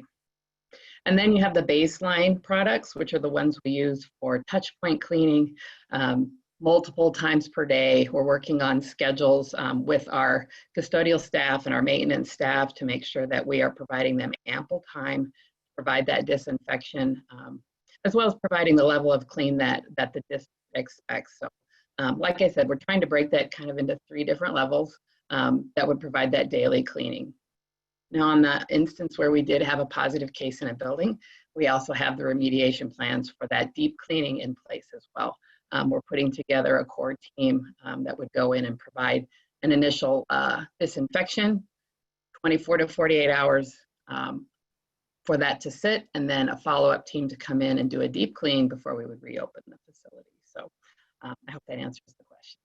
And then you have the baseline products, which are the ones we use for touch point cleaning multiple times per day. We're working on schedules with our custodial staff and our maintenance staff to make sure that we are providing them ample time to provide that disinfection, as well as providing the level of clean that the district expects. So like I said, we're trying to break that kind of into 3 different levels that would provide that daily cleaning. Now, on the instance where we did have a positive case in a building, we also have the remediation plans for that deep cleaning in place as well. We're putting together a core team that would go in and provide an initial disinfection, 24 to 48 hours for that to sit, and then a follow-up team to come in and do a deep clean before we would reopen the facility. So I hope that answers the question.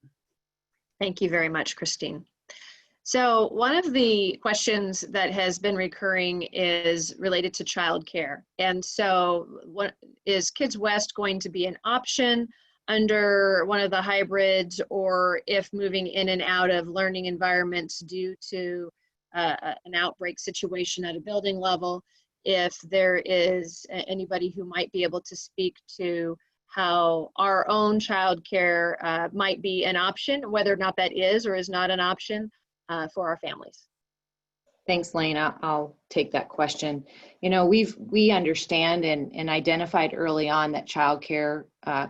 Thank you very much, Christine. So one of the questions that has been recurring is related to childcare. And so what is Kids West going to be an option under one of the hybrids, or if moving in and out of learning environments due to an outbreak situation at a building level, if there is anybody who might be able to speak to how our own childcare might be an option, whether or not that is or is not an option for our families. Thanks, Elaine. I'll take that question. You know, we understand and identified early on that childcare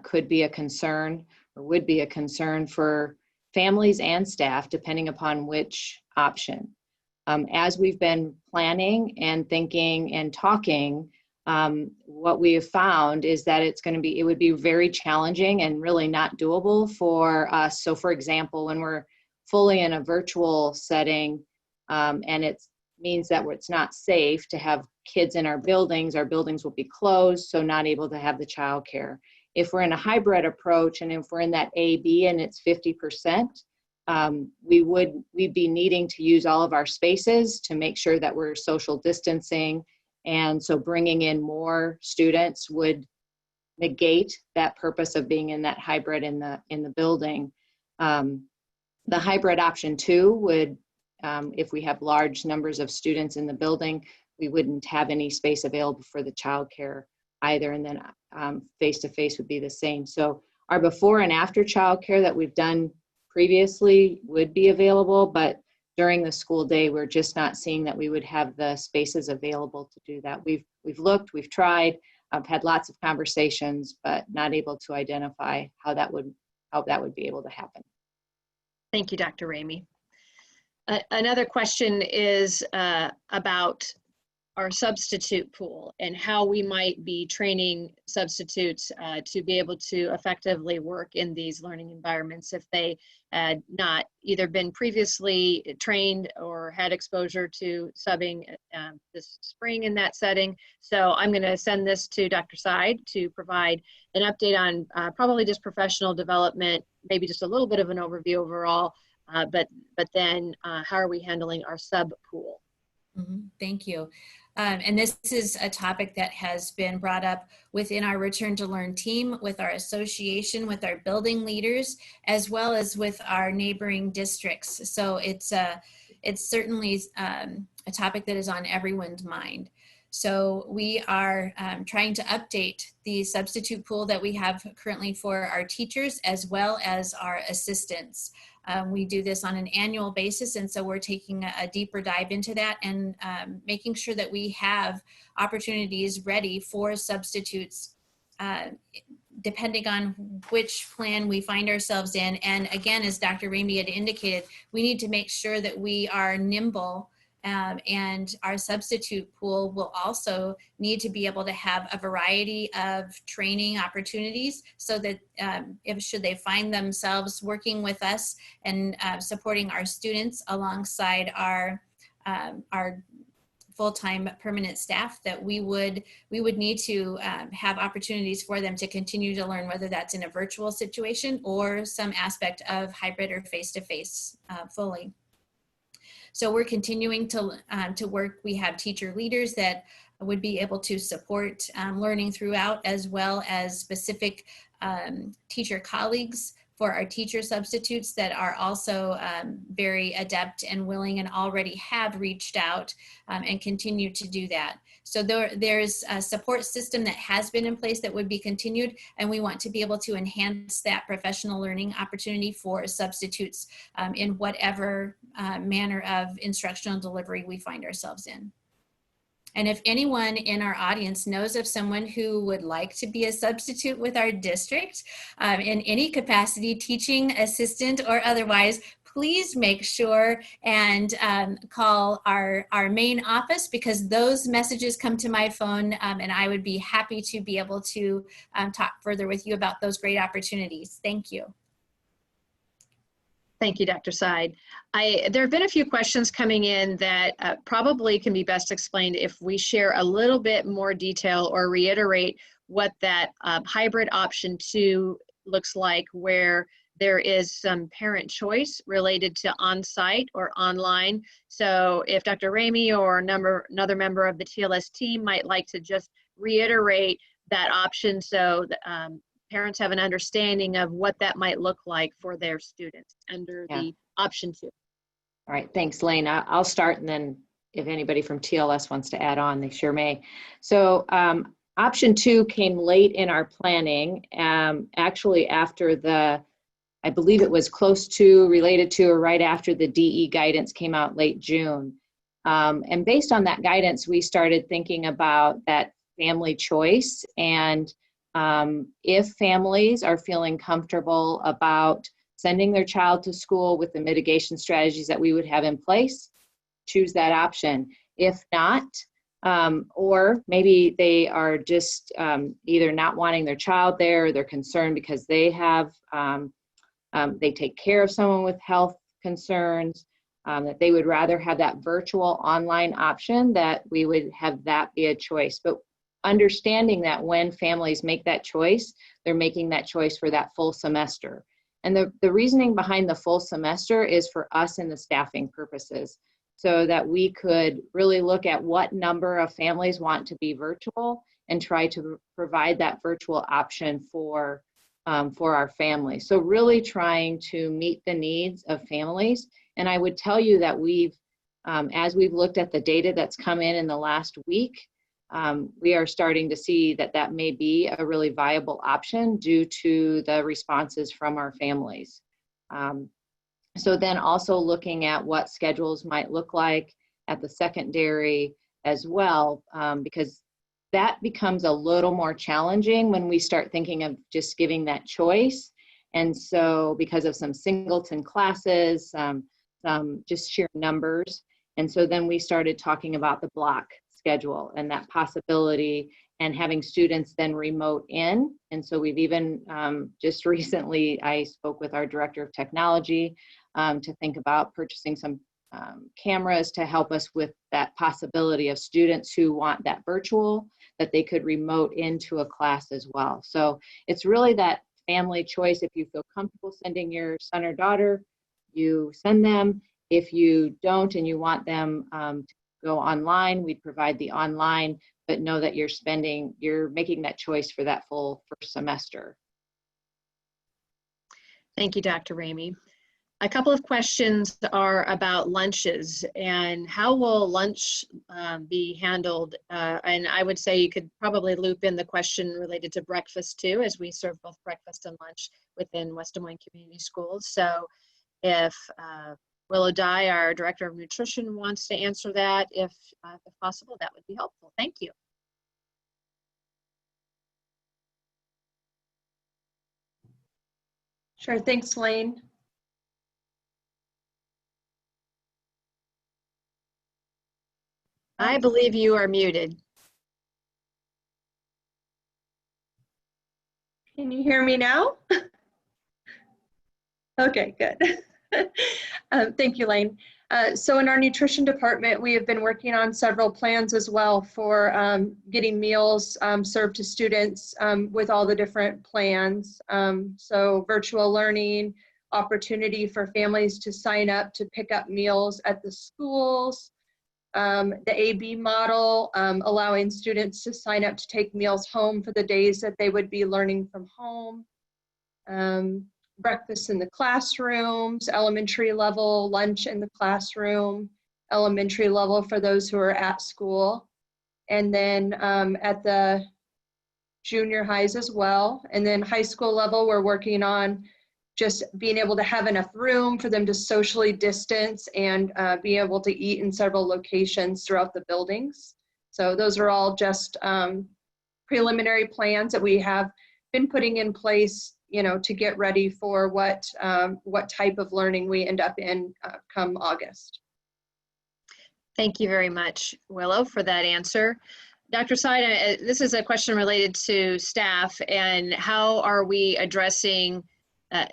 could be a concern or would be a concern for families and staff, depending upon which option. As we've been planning and thinking and talking, what we have found is that it would be very challenging and really not doable for us. So for example, when we're fully in a virtual setting, and it means that it's not safe to have kids in our buildings will be closed, so not able to have the childcare. If we're in a hybrid approach, and if we're in that A/B and it's 50%, we'd be needing to use all of our spaces to make sure that we're social distancing. And so bringing in more students would negate that purpose of being in that hybrid in the building. The hybrid option 2 would, if we have large numbers of students in the building, we wouldn't have any space available for the childcare either. And then face-to-face would be the same. So our before and after childcare that we've done previously would be available, but during the school day, we're just not seeing that we would have the spaces available to do that. We've looked, we've tried, I've had lots of conversations, but not able to identify how that would be able to happen. Thank you, Dr. Ramey. Another question is about our substitute pool and how we might be training substitutes to be able to effectively work in these learning environments if they had not either been previously trained or had exposure to subbing this spring in that setting. So I'm going to send this to Dr. Seid to provide an update on probably just professional development, maybe just a little bit of an overview overall, but then how are we handling our sub pool? Thank you. And this is a topic that has been brought up within our Return to Learn team, with our association, with our building leaders, as well as with our neighboring districts. So it's certainly a topic that is on everyone's mind. So we are trying to update the substitute pool that we have currently for our teachers as well as our assistants. We do this on an annual basis, and so we're taking a deeper dive into that and making sure that we have opportunities ready for substitutes depending on which plan we find ourselves in. And again, as Dr. Ramey had indicated, we need to make sure that we are nimble, and our substitute pool will also need to be able to have a variety of training opportunities so that should they find themselves working with us and supporting our students alongside our full-time permanent staff, that we would need to have opportunities for them to continue to learn, whether that's in a virtual situation or some aspect of hybrid or face-to-face fully. So we're continuing to work. We have teacher leaders that would be able to support learning throughout, as well as specific teacher colleagues for our teacher substitutes that are also very adept and willing and already have reached out and continue to do that. So there's a support system that has been in place that would be continued, and we want to be able to enhance that professional learning opportunity for substitutes in whatever manner of instructional delivery we find ourselves in. And if anyone in our audience knows of someone who would like to be a substitute with our district in any capacity, teaching assistant or otherwise, please make sure and call our main office, because those messages come to my phone, and I would be happy to be able to talk further with you about those great opportunities. Thank you. Thank you, Dr. Seid. There have been a few questions coming in that probably can be best explained if we share a little bit more detail or reiterate what that hybrid option 2 looks like, where there is some parent choice related to on-site or online. So if Dr. Ramey or another member of the TLS team might like to just reiterate that option so that, parents have an understanding of what that might look like for their students under the option 2. All right, thanks, Elaine. I'll start, and then if anybody from TLS wants to add on, they sure may. So option 2 came late in our planning, actually after I believe it was close to, related to, or right after the DE guidance came out late June. And based on that guidance, we started thinking about that family choice and If families are feeling comfortable about sending their child to school with the mitigation strategies that we would have in place, choose that option. If not, or maybe they are just either not wanting their child there, or they're concerned because they have, they take care of someone with health concerns, that they would rather have that virtual online option, that we would have that be a choice. But understanding that when families make that choice, they're making that choice for that full semester. And the reasoning behind the full semester is for us in the staffing purposes, so that we could really look at what number of families want to be virtual and try to provide that virtual option for our families. So really trying to meet the needs of families. And I would tell you that we've, as we've looked at the data that's come in the last week, we are starting to see that that may be a really viable option due to the responses from our families. So then also looking at what schedules might look like at the secondary as well, because that becomes a little more challenging when we start thinking of just giving that choice. And so because of some singleton classes, some just sheer numbers. And so then we started talking about the block schedule and that possibility, and having students then remote in. And so we've even just recently, I spoke with our director of technology to think about purchasing some cameras to help us with that possibility of students who want that virtual, that they could remote into a class as well. So it's really that family choice. If you feel comfortable sending your son or daughter, you send them. If you don't and you want them to go online, we provide the online, but know that you're making that choice for that full first semester. Thank you, Dr. Ramey. A couple of questions are about lunches and how will lunch be handled? And I would say you could probably loop in the question related to breakfast too, as we serve both breakfast and lunch within West Des Moines Community Schools. So if Willow Dye, our Director of Nutrition, wants to answer that, if possible, that would be helpful. Thank you. Sure, thanks, Elaine. I believe you are muted. Can you hear me now? Okay, good. Thank you, Elaine. So in our nutrition department, we have been working on several plans as well for getting meals served to students with all the different plans. So virtual learning, opportunity for families to sign up to pick up meals at the schools, the AB model, allowing students to sign up to take meals home for the days that they would be learning from home. Breakfast in the classrooms, elementary level, lunch in the classroom, elementary level for those who are at school. And then at the junior highs as well. And then high school level, we're working on just being able to have enough room for them to socially distance and be able to eat in several locations throughout the buildings. So those are all just preliminary plans that we have been putting in place, you know, to get ready for what type of learning we end up in come August. Thank you very much, Willow, for that answer. Dr. Seid, this is a question related to staff and how are we addressing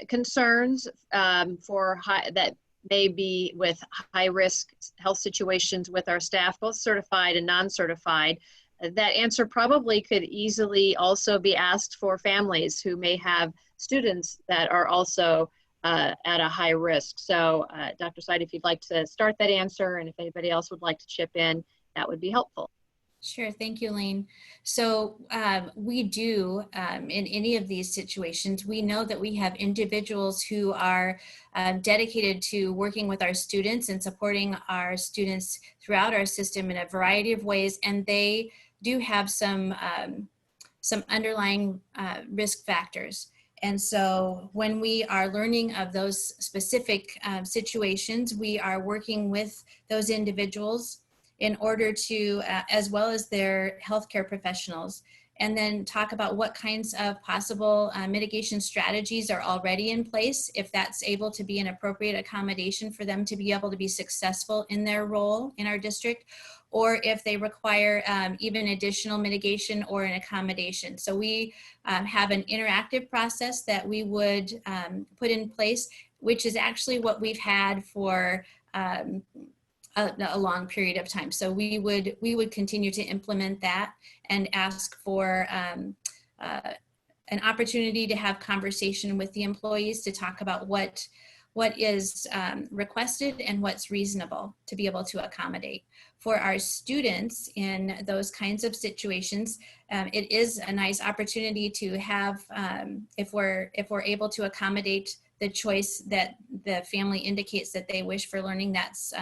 concerns that may be with high-risk health situations with our staff, both certified and non-certified. That answer probably could easily also be asked for families who may have students that are also at a high risk. So Dr. Seid, if you'd like to start that answer, and if anybody else would like to chip in, that would be helpful. Sure, thank you, Elaine. So we do, in any of these situations, we know that we have individuals who are dedicated to working with our students and supporting our students throughout our system in a variety of ways, and they do have some underlying risk factors. And so when we are learning of those specific situations, we are working with those individuals in order to, as well as their healthcare professionals, and then talk about what kinds of possible mitigation strategies are already in place, if that's able to be an appropriate accommodation for them to be able to be successful in their role in our district, or if they require even additional mitigation or an accommodation. So we have an interactive process that we would put in place, which is actually what we've had for a long period of time. So we would continue to implement that and ask for an opportunity to have conversation with the employees to talk about what is requested and what's reasonable to be able to accommodate. For our students in those kinds of situations, it is a nice opportunity to have, if we're able to accommodate the choice that the family indicates that they wish for learning, that's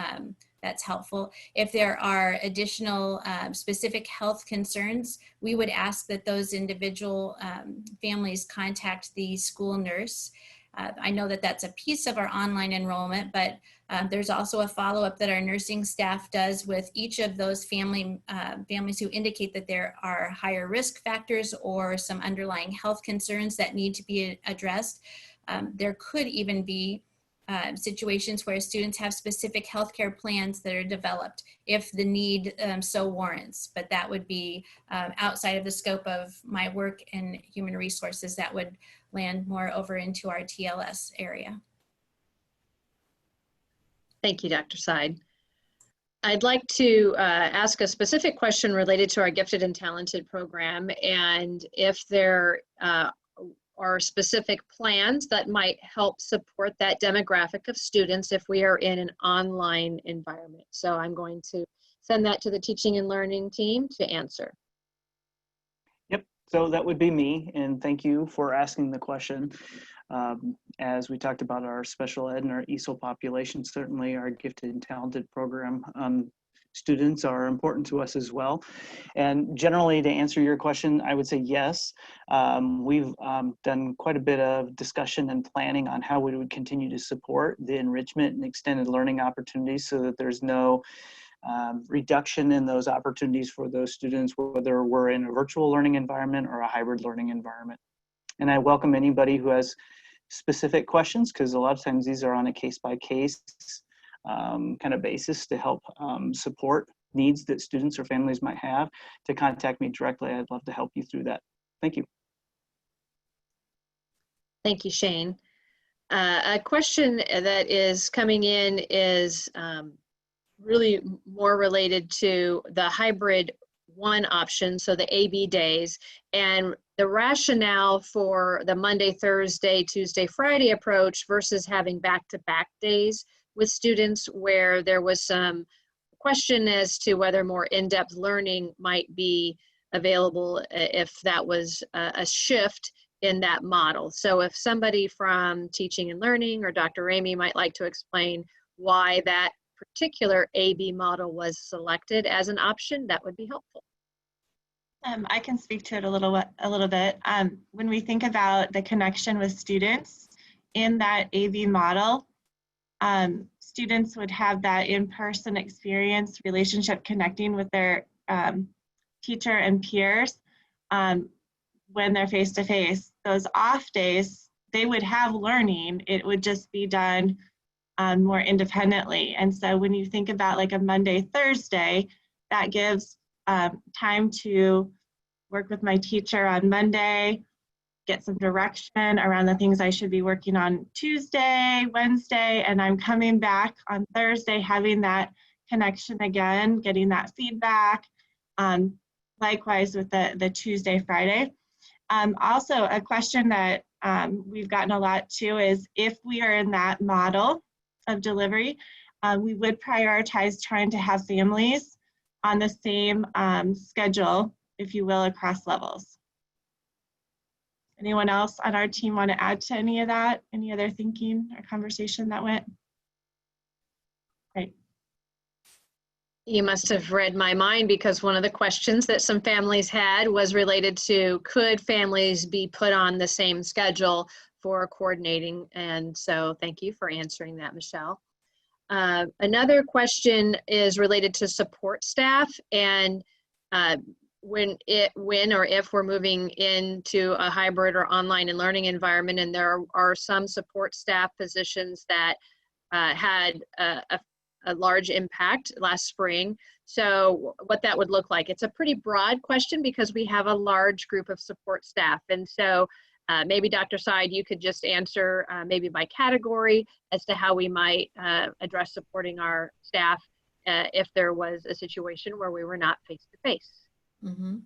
helpful. If there are additional specific health concerns, we would ask that those individual families contact the school nurse. I know that that's a piece of our online enrollment, but there's also a follow-up that our nursing staff does with each of those families who indicate that there are higher risk factors or some underlying health concerns that need to be addressed. There could even be situations where students have specific healthcare plans that are developed if the need so warrants, but that would be outside of the scope of my work in human resources. That would land more over into our TLS area. Thank you, Dr. Seid. I'd like to ask a specific question related to our Gifted and Talented program, and if there are specific plans that might help support that demographic of students if we are in an online environment. So I'm going to send that to the teaching and learning team to answer. Yep, so that would be me, and thank you for asking the question. As we talked about our special ed and our Easel population, certainly our Gifted and Talented program students are important to us as well. And generally, to answer your question, I would say yes. We've done quite a bit of discussion and planning on how we would continue to support the enrichment and extended learning opportunities so that there's no reduction in those opportunities for those students, whether we're in a virtual learning environment or a hybrid learning environment. And I welcome anybody who has specific questions, because a lot of times these are on a case-by-case kind of basis to help support needs that students or families might have, to contact me directly. I'd love to help you through that. Thank you. Thank you, Shane. A question that is coming in is really more related to the hybrid one option, so the AB days, and the rationale for the Monday, Thursday, Tuesday, Friday approach versus having back-to-back days with students, where there was some question as to whether more in-depth learning might be available if that was a shift in that model. So if somebody from teaching and learning or Dr. Ramey might like to explain why that particular AB model was selected as an option, that would be helpful. I can speak to it a little bit. When we think about the connection with students in that AB model, students would have that in-person experience, relationship connecting with their teacher and peers when they're face-to-face. Those off days, they would have learning. It would just be done more independently. And so when you think about like a Monday, Thursday, that gives time to work with my teacher on Monday, get some direction around the things I should be working on Tuesday, Wednesday, and I'm coming back on Thursday, having that connection again, getting that feedback. Likewise with the Tuesday, Friday. Also, a question that we've gotten a lot too is, if we are in that model of delivery, we would prioritize trying to have families on the same schedule, if you will, across levels. Anyone else on our team want to add to any of that? Any other thinking or conversation that went? Great. You must have read my mind, because one of the questions that some families had was related to, could families be put on the same schedule for coordinating? And so thank you for answering that, Michelle. Another question is related to support staff, and when or if we're moving into a hybrid or online and learning environment, and there are some support staff positions that had a large impact last spring. So what that would look like, it's a pretty broad question because we have a large group of support staff. And so maybe Dr. Seid, you could just answer maybe by category as to how we might address supporting our staff if there was a situation where we were not face-to-face. Mm-hmm.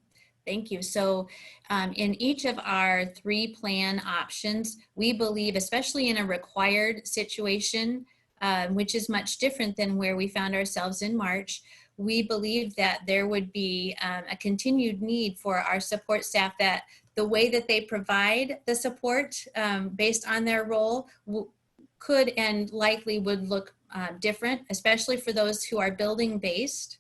Thank you. So in each of our 3 plan options, we believe, especially in a required situation, which is much different than where we found ourselves in March, we believe that there would be a continued need for our support staff, that the way that they provide the support based on their role could and likely would look different, especially for those who are building based.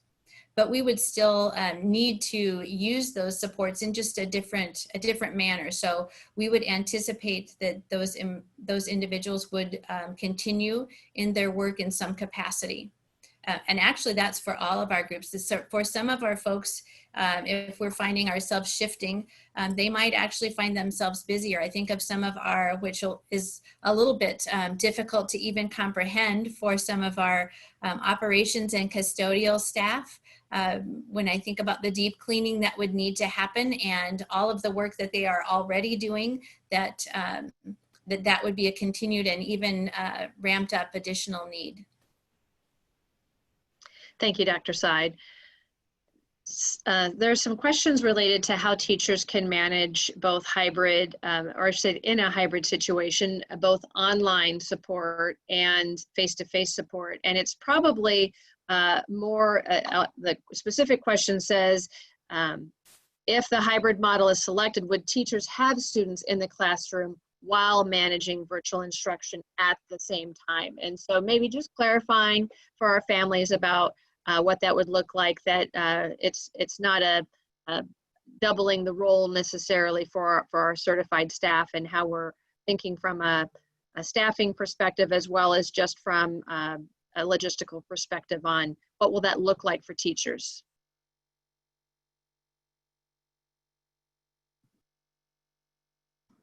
But we would still need to use those supports in just a different manner. So we would anticipate that those individuals would continue in their work in some capacity. And actually that's for all of our groups. For some of our folks, if we're finding ourselves shifting, they might actually find themselves busier. I think of some of our, which is a little bit difficult to even comprehend for some of our operations and custodial staff. When I think about the deep cleaning that would need to happen and all of the work that they are already doing, that would be a continued and even ramped up additional need. Thank you, Dr. Seid. There's some questions related to how teachers can manage both hybrid, or I should say in a hybrid situation, both online support and face-to-face support. And it's probably more, the specific question says, if the hybrid model is selected, would teachers have students in the classroom while managing virtual instruction at the same time? And so maybe just clarifying for our families about what that would look like, that it's not a doubling the role necessarily for our certified staff, and how we're thinking from a staffing perspective as well as just from a logistical perspective on what will that look like for teachers.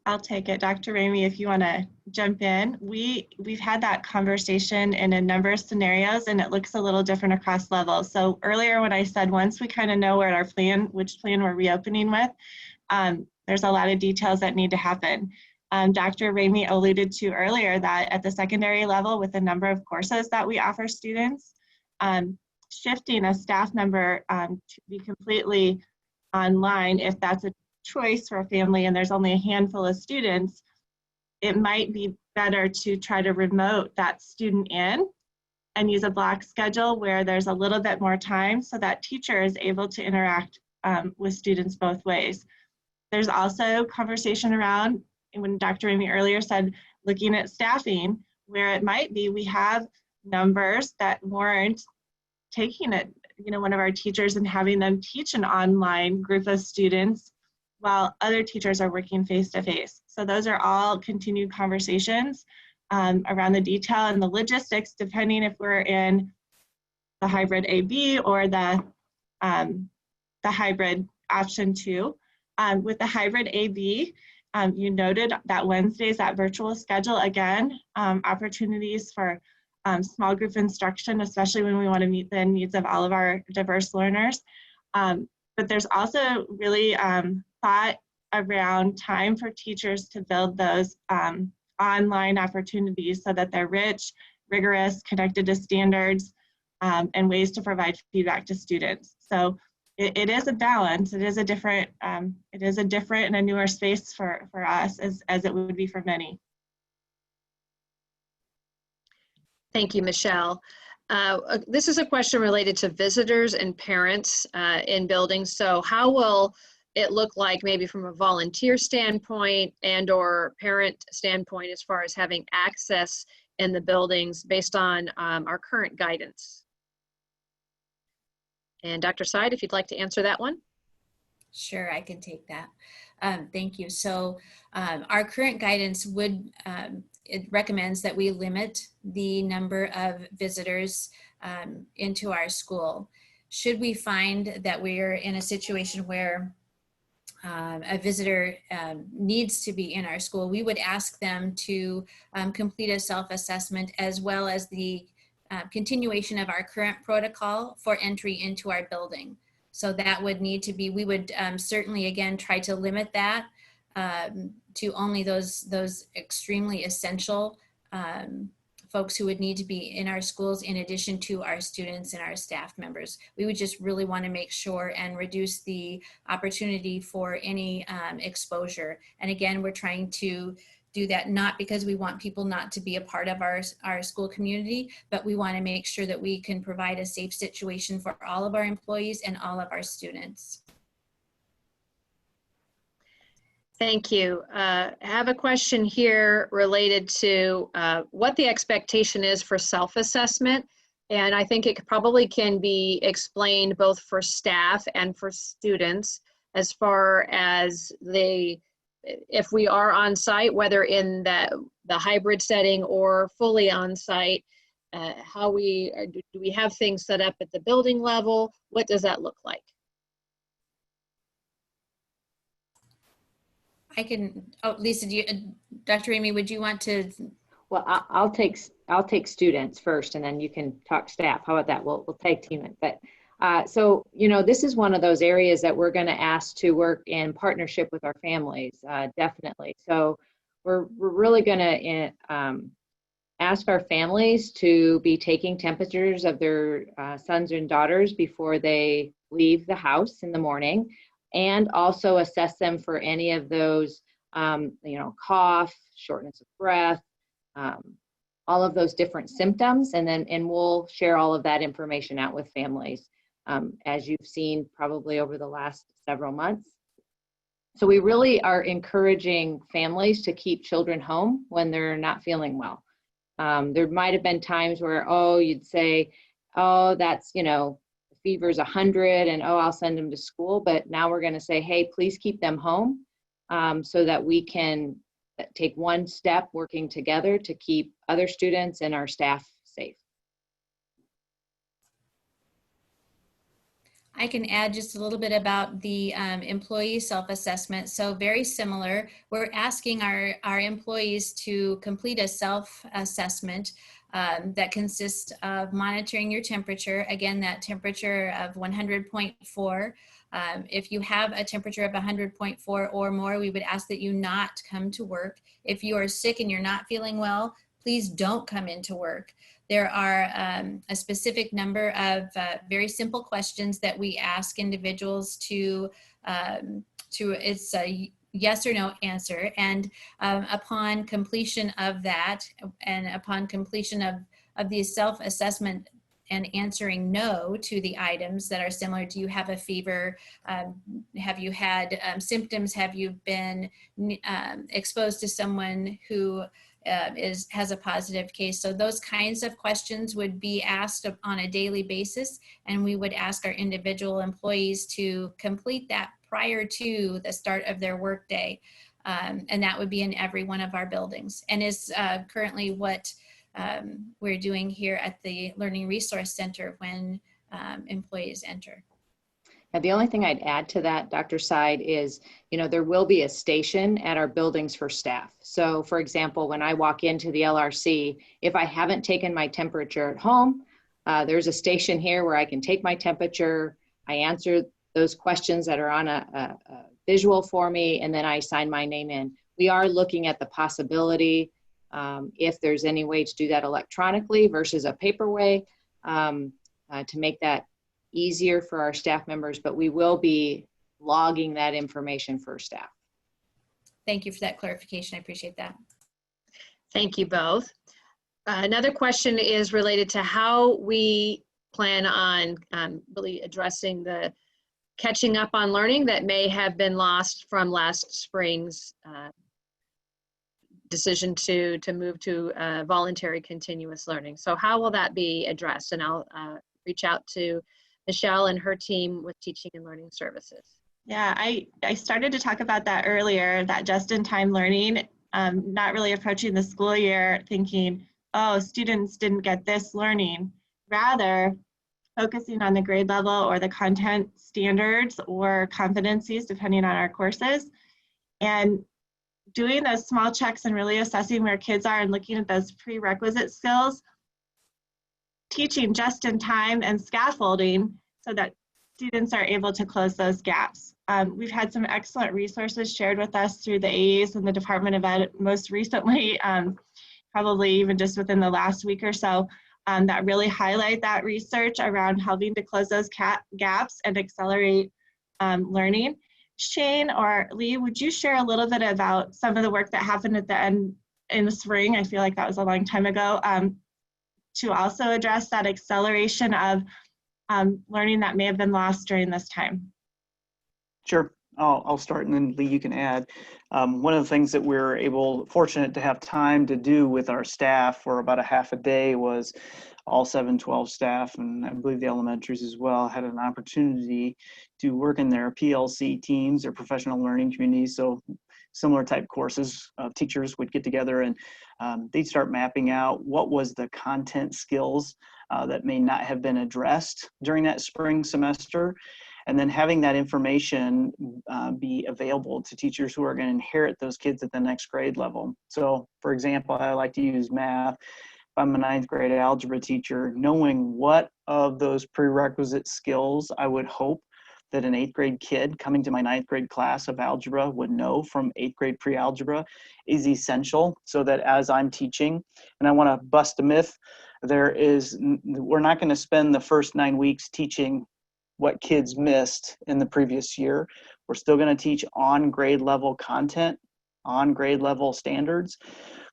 I'll take it. Dr. Ramey, if you want to jump in. We've had that conversation in a number of scenarios, and it looks a little different across levels. So earlier when I said once we kind of know what our plan, which plan we're reopening with, there's a lot of details that need to happen. Dr. Ramey alluded to earlier that at the secondary level, with the number of courses that we offer students, shifting a staff member to be completely online, if that's a choice for a family and there's only a handful of students, it might be better to try to remote that student in and use a block schedule where there's a little bit more time so that teacher is able to interact with students both ways. There's also conversation around, when Dr. Ramey earlier said, looking at staffing, where it might be we have numbers that warrant taking it, one of our teachers and having them teach an online group of students while other teachers are working face-to-face. So those are all continued conversations around the detail and the logistics, depending if we're in the hybrid AB or the hybrid option 2. With the hybrid AB, you noted that Wednesdays, that virtual schedule, again, opportunities for small group instruction, especially when we want to meet the needs of all of our diverse learners. But there's also really thought around time for teachers to build those online opportunities so that they're rich, rigorous, connected to standards, and ways to provide feedback to students. So it is a balance. It is a different and a newer space for us as it would be for many. Thank you, Michelle. This is a question related to visitors and parents in buildings. So how will it look like, maybe from a volunteer standpoint and or parent standpoint, as far as having access in the buildings based on our current guidance? And Dr. Seid, if you'd like to answer that one. Sure, I can take that. Thank you. So our current guidance would, it recommends that we limit the number of visitors into our school. should we find that we're in a situation where a visitor needs to be in our school, we would ask them to complete a self-assessment, as well as the continuation of our current protocol for entry into our building. So that would need to be, we would certainly, again, try to limit that to only those extremely essential folks who would need to be in our schools, in addition to our students and our staff members. We would just really want to make sure and reduce the opportunity for any exposure. And again, we're trying to do that not because we want people not to be a part of our school community, but we want to make sure that we can provide a safe situation for all of our employees and all of our students. Thank you. I have a question here related to what the expectation is for self-assessment. And I think it probably can be explained both for staff and for students, as far as if we are on site, whether in the hybrid setting or fully on site, do we have things set up at the building level? What does that look like? I can, oh, Lisa, Dr. Ramey, would you want to? Well, I'll take students first, and then you can talk staff. How about that? We'll tag team it. But so, you know, this is one of those areas that we're going to ask to work in partnership with our families, definitely. So we're really going to ask our families to be taking temperatures of their sons and daughters before they leave the house in the morning, and also assess them for any of those, you know, cough, shortness of breath, all of those different symptoms, and we'll share all of that information out with families, as you've seen probably over the last several months. So we really are encouraging families to keep children home when they're not feeling well. There might have been times where, oh, you'd say, oh, that's, you know, fever's 100 and oh, I'll send them to school. But now we're going to say, hey, please keep them home, so that we can take one step working together to keep other students and our staff safe. I can add just a little bit about the employee self-assessment. So very similar, we're asking our employees to complete a self-assessment that consists of monitoring your temperature. Again, that temperature of 100.4. If you have a temperature of 100.4 or more, we would ask that you not come to work. If you are sick and you're not feeling well, please don't come into work. There are a specific number of very simple questions that we ask individuals to it's a yes or no answer. And upon completion of that, and upon completion of the self-assessment and answering no to the items that are similar, do you have a fever? Have you had symptoms? Have you been exposed to someone who has a positive case? So those kinds of questions would be asked on a daily basis, and we would ask our individual employees to complete that prior to the start of their workday. And that would be in every one of our buildings, and is currently what we're doing here at the Learning Resource Center when employees enter. Now, the only thing I'd add to that, Dr. Seid, is, you know, there will be a station at our buildings for staff. So for example, when I walk into the LRC, if I haven't taken my temperature at home, there's a station here where I can take my temperature, I answer those questions that are on a visual for me, and then I sign my name in. We are looking at the possibility, if there's any way to do that electronically versus a paper way, to make that easier for our staff members, but we will be logging that information for staff. Thank you for that clarification. I appreciate that. Thank you both. Another question is related to how we plan on really addressing the catching up on learning that may have been lost from last spring's decision to move to voluntary continuous learning. So how will that be addressed? And I'll reach out to Michelle and her team with Teaching and Learning Services. Yeah, I started to talk about that earlier, that just-in-time learning, not really approaching the school year thinking, oh, students didn't get this learning. Rather, focusing on the grade level or the content standards or competencies, depending on our courses, and doing those small checks and really assessing where kids are and looking at those prerequisite skills, teaching just in time and scaffolding so that students are able to close those gaps. We've had some excellent resources shared with us through the AEs and the Department of Ed most recently, probably even just within the last week or so, that really highlight that research around helping to close those gaps and accelerate learning. Shane or Lee, would you share a little bit about some of the work that happened at the end in the spring? I feel like that was a long time ago, to also address that acceleration of learning that may have been lost during this time. Sure. I'll start, and then Lee, you can add. One of the things that we're fortunate to have time to do with our staff for about a half a day was all 712 staff, and I believe the elementaries as well, had an opportunity to work in their PLC teams, their professional learning communities. So similar type courses, teachers would get together and they'd start mapping out what was the content skills that may not have been addressed during that spring semester. And then having that information be available to teachers who are going to inherit those kids at the next grade level. So for example, I like to use math. If I'm a 9th grade algebra teacher, knowing what of those prerequisite skills I would hope that an 8th grade kid coming to my 9th grade class of algebra would know from 8th grade pre-algebra is essential, so that as I'm teaching, and I want to bust a myth, we're not going to spend the first 9 weeks teaching what kids missed in the previous year. We're still going to teach on grade level content, on grade level standards,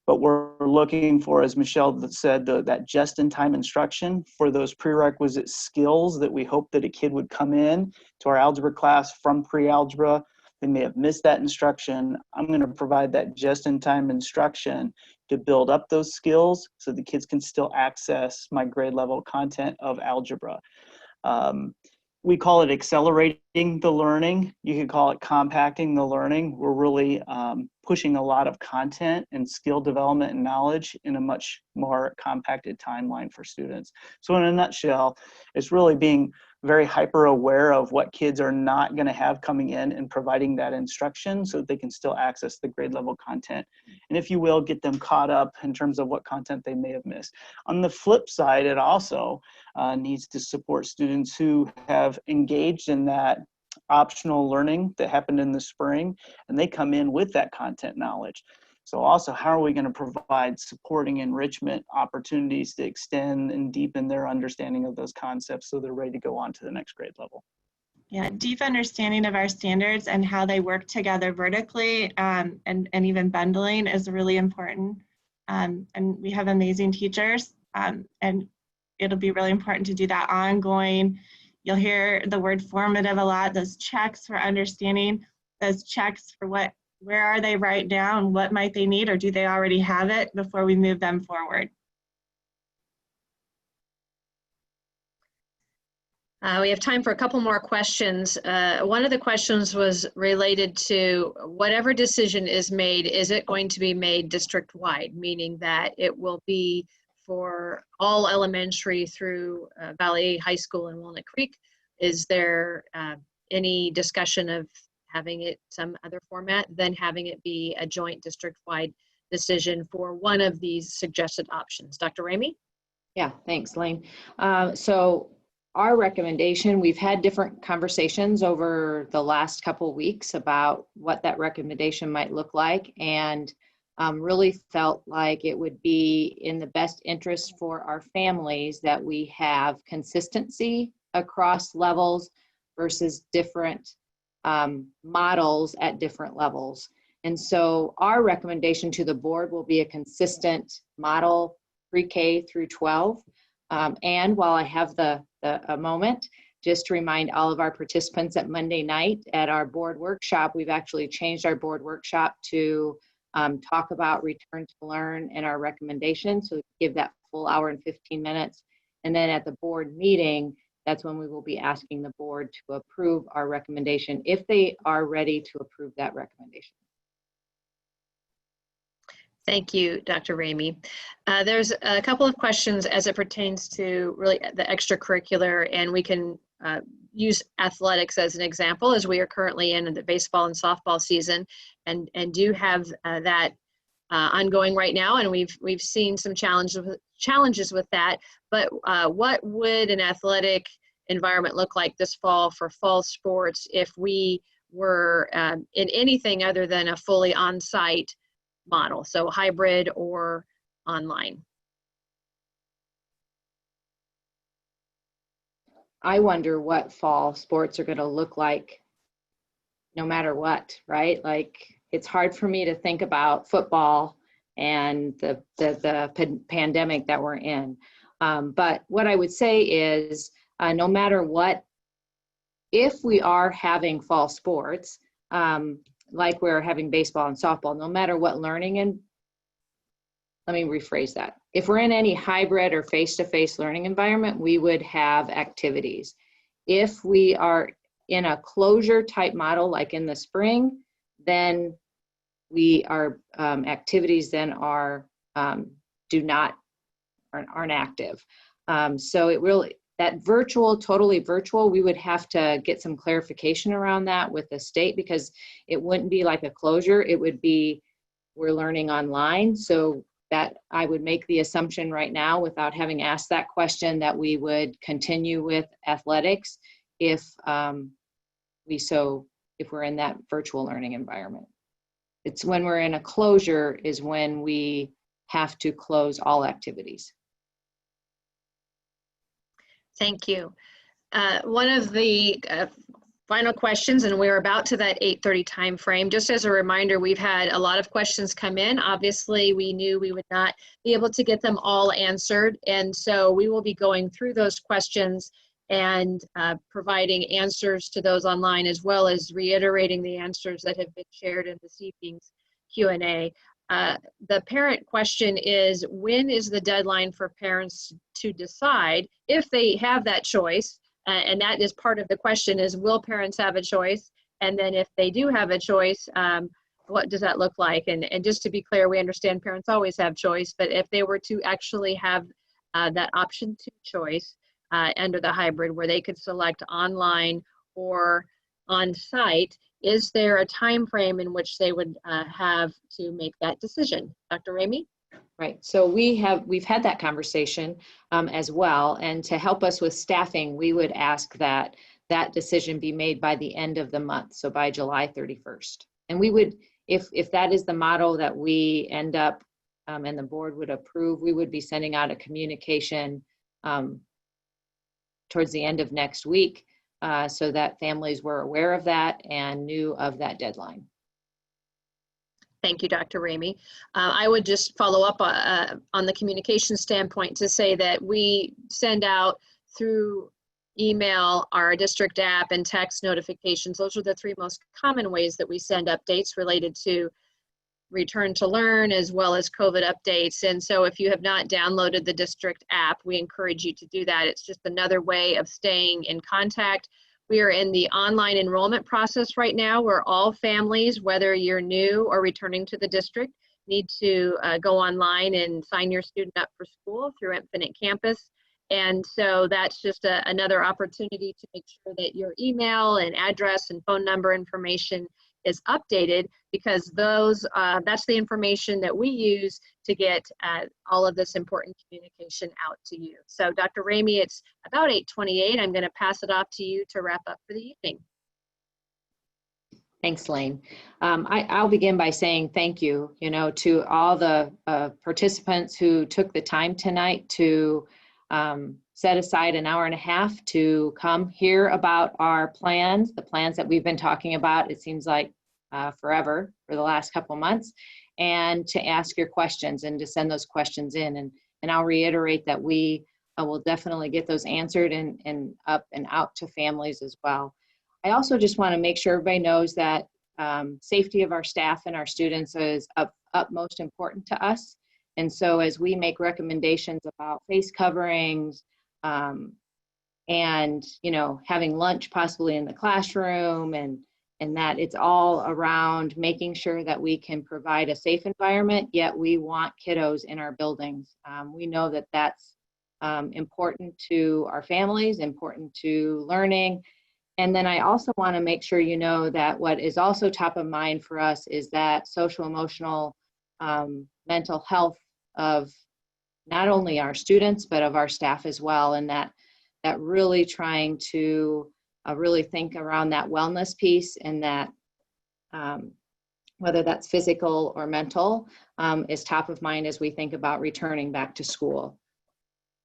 but we're looking for, as Michelle said, that just-in-time instruction for those prerequisite skills that we hope that a kid would come in to our algebra class from pre-algebra. They may have missed that instruction. I'm going to provide that just-in-time instruction to build up those skills so the kids can still access my grade level content of algebra. We call it accelerating the learning. You could call it compacting the learning. We're really pushing a lot of content and skill development and knowledge in a much more compacted timeline for students. So in a nutshell, it's really being very hyper aware of what kids are not going to have coming in and providing that instruction so that they can still access the grade level content. And if you will, get them caught up in terms of what content they may have missed. On the flip side, it also needs to support students who have engaged in that optional learning that happened in the spring, and they come in with that content knowledge. So also, how are we going to provide supporting enrichment opportunities to extend and deepen their understanding of those concepts so they're ready to go on to the next grade level? Yeah, deep understanding of our standards and how they work together vertically and even bundling is really important. And we have amazing teachers, and it'll be really important to do that ongoing. You'll hear the word formative a lot, those checks for understanding, those checks for where are they right now and what might they need, or do they already have it before we move them forward. We have time for a couple more questions. One of the questions was related to whatever decision is made, is it going to be made district-wide, meaning that it will be for all elementary through Valley High School and Walnut Creek? Is there any discussion of having it some other format than having it be a joint district-wide decision for one of these suggested options? Dr. Ramey? Yeah, thanks, Elaine. So our recommendation, we've had different conversations over the last couple of weeks about what that recommendation might look like, and really felt like it would be in the best interest for our families that we have consistency across levels versus different models at different levels. And so our recommendation to the board will be a consistent model pre-K through 12. And while I have a moment, just to remind all of our participants that Monday night at our board workshop, we've actually changed our board workshop to talk about return to learn and our recommendations. So give that full hour and 15 minutes. And then at the board meeting, that's when we will be asking the board to approve our recommendation if they are ready to approve that recommendation. Thank you, Dr. Ramey. There's a couple of questions as it pertains to really the extracurricular, and we can use athletics as an example, as we are currently in the baseball and softball season, and do have that ongoing right now, and we've seen some challenges with that. But what would an athletic environment look like this fall for fall sports if we were in anything other than a fully on-site model, so hybrid or online? I wonder what fall sports are going to look like no matter what, right? Like, it's hard for me to think about football and the pandemic that we're in. But what I would say is, no matter what, if we are having fall sports, like we're having baseball and softball, no matter what learning, and let me rephrase that. If we're in any hybrid or face-to-face learning environment, we would have activities. If we are in a closure type model, like in the spring, then we are activities then are aren't active. So it really, that virtual, totally virtual, we would have to get some clarification around that with the state, because it wouldn't be like a closure. It would be, we're learning online. So that I would make the assumption right now, without having asked that question, that we would continue with athletics if we're in that virtual learning environment. It's when we're in a closure is when we have to close all activities. Thank you. One of the final questions, and we're about to that 8:30 time frame. Just as a reminder, we've had a lot of questions come in. Obviously, we knew we would not be able to get them all answered, and so we will be going through those questions and providing answers to those online, as well as reiterating the answers that have been shared in this evening's Q&A. The parent question is, when is the deadline for parents to decide if they have that choice? And that is part of the question, is will parents have a choice? And then if they do have a choice, what does that look like? And just to be clear, we understand parents always have choice, but if they were to actually have that option to choice under the hybrid, where they could select online or on-site, is there a time frame in which they would have to make that decision? Dr. Ramey? Right, so we've had that conversation as well, and to help us with staffing, we would ask that that decision be made by the end of the month, so by July 31st. And we would, if that is the model that we end up and the board would approve, we would be sending out a communication towards the end of next week so that families were aware of that and knew of that deadline. Thank you, Dr. Ramey. I would just follow up on the communication standpoint to say that we send out through email, our district app, and text notifications. Those are the three most common ways that we send updates related to return to learn, as well as COVID updates. And so if you have not downloaded the district app, we encourage you to do that. It's just another way of staying in contact. We are in the online enrollment process right now, where all families, whether you're new or returning to the district, need to go online and sign your student up for school through Infinite Campus. And so that's just another opportunity to make sure that your email and address and phone number information is updated, because that's the information that we use to get all of this important communication out to you. So Dr. Ramey, it's about 8:28. I'm going to pass it off to you to wrap up for the evening. Thanks, Elaine. I'll begin by saying thank you, to all the participants who took the time tonight to set aside an hour and a half to come hear about our plans, the plans that we've been talking about, it seems like forever, for the last couple months, and to ask your questions and to send those questions in. And I'll reiterate that we will definitely get those answered and up and out to families as well. I also just want to make sure everybody knows that safety of our staff and our students is of utmost important to us. And so as we make recommendations about face coverings and, having lunch possibly in the classroom and and that it's all around making sure that we can provide a safe environment, yet we want kiddos in our buildings. We know that that's important to our families, important to learning. And then I also want to make sure you know that what is also top of mind for us is that social emotional mental health of not only our students, but of our staff as well. And that really trying to really think around that wellness piece, and that whether that's physical or mental is top of mind as we think about returning back to school.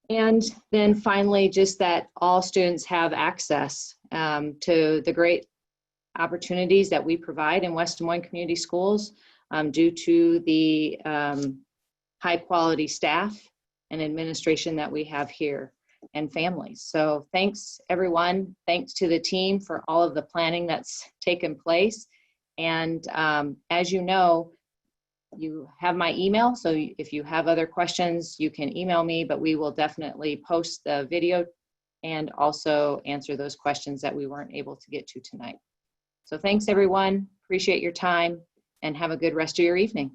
And then finally, just that all students have access to the great opportunities that we provide in West Des Moines Community Schools due to the high quality staff and administration that we have here, and families. So thanks everyone. Thanks to the team for all of the planning that's taken place. And as you know, you have my email. So if you have other questions, you can email me, but we will definitely post the video and also answer those questions that we weren't able to get to tonight. So thanks everyone. Appreciate your time and have a good rest of your evening.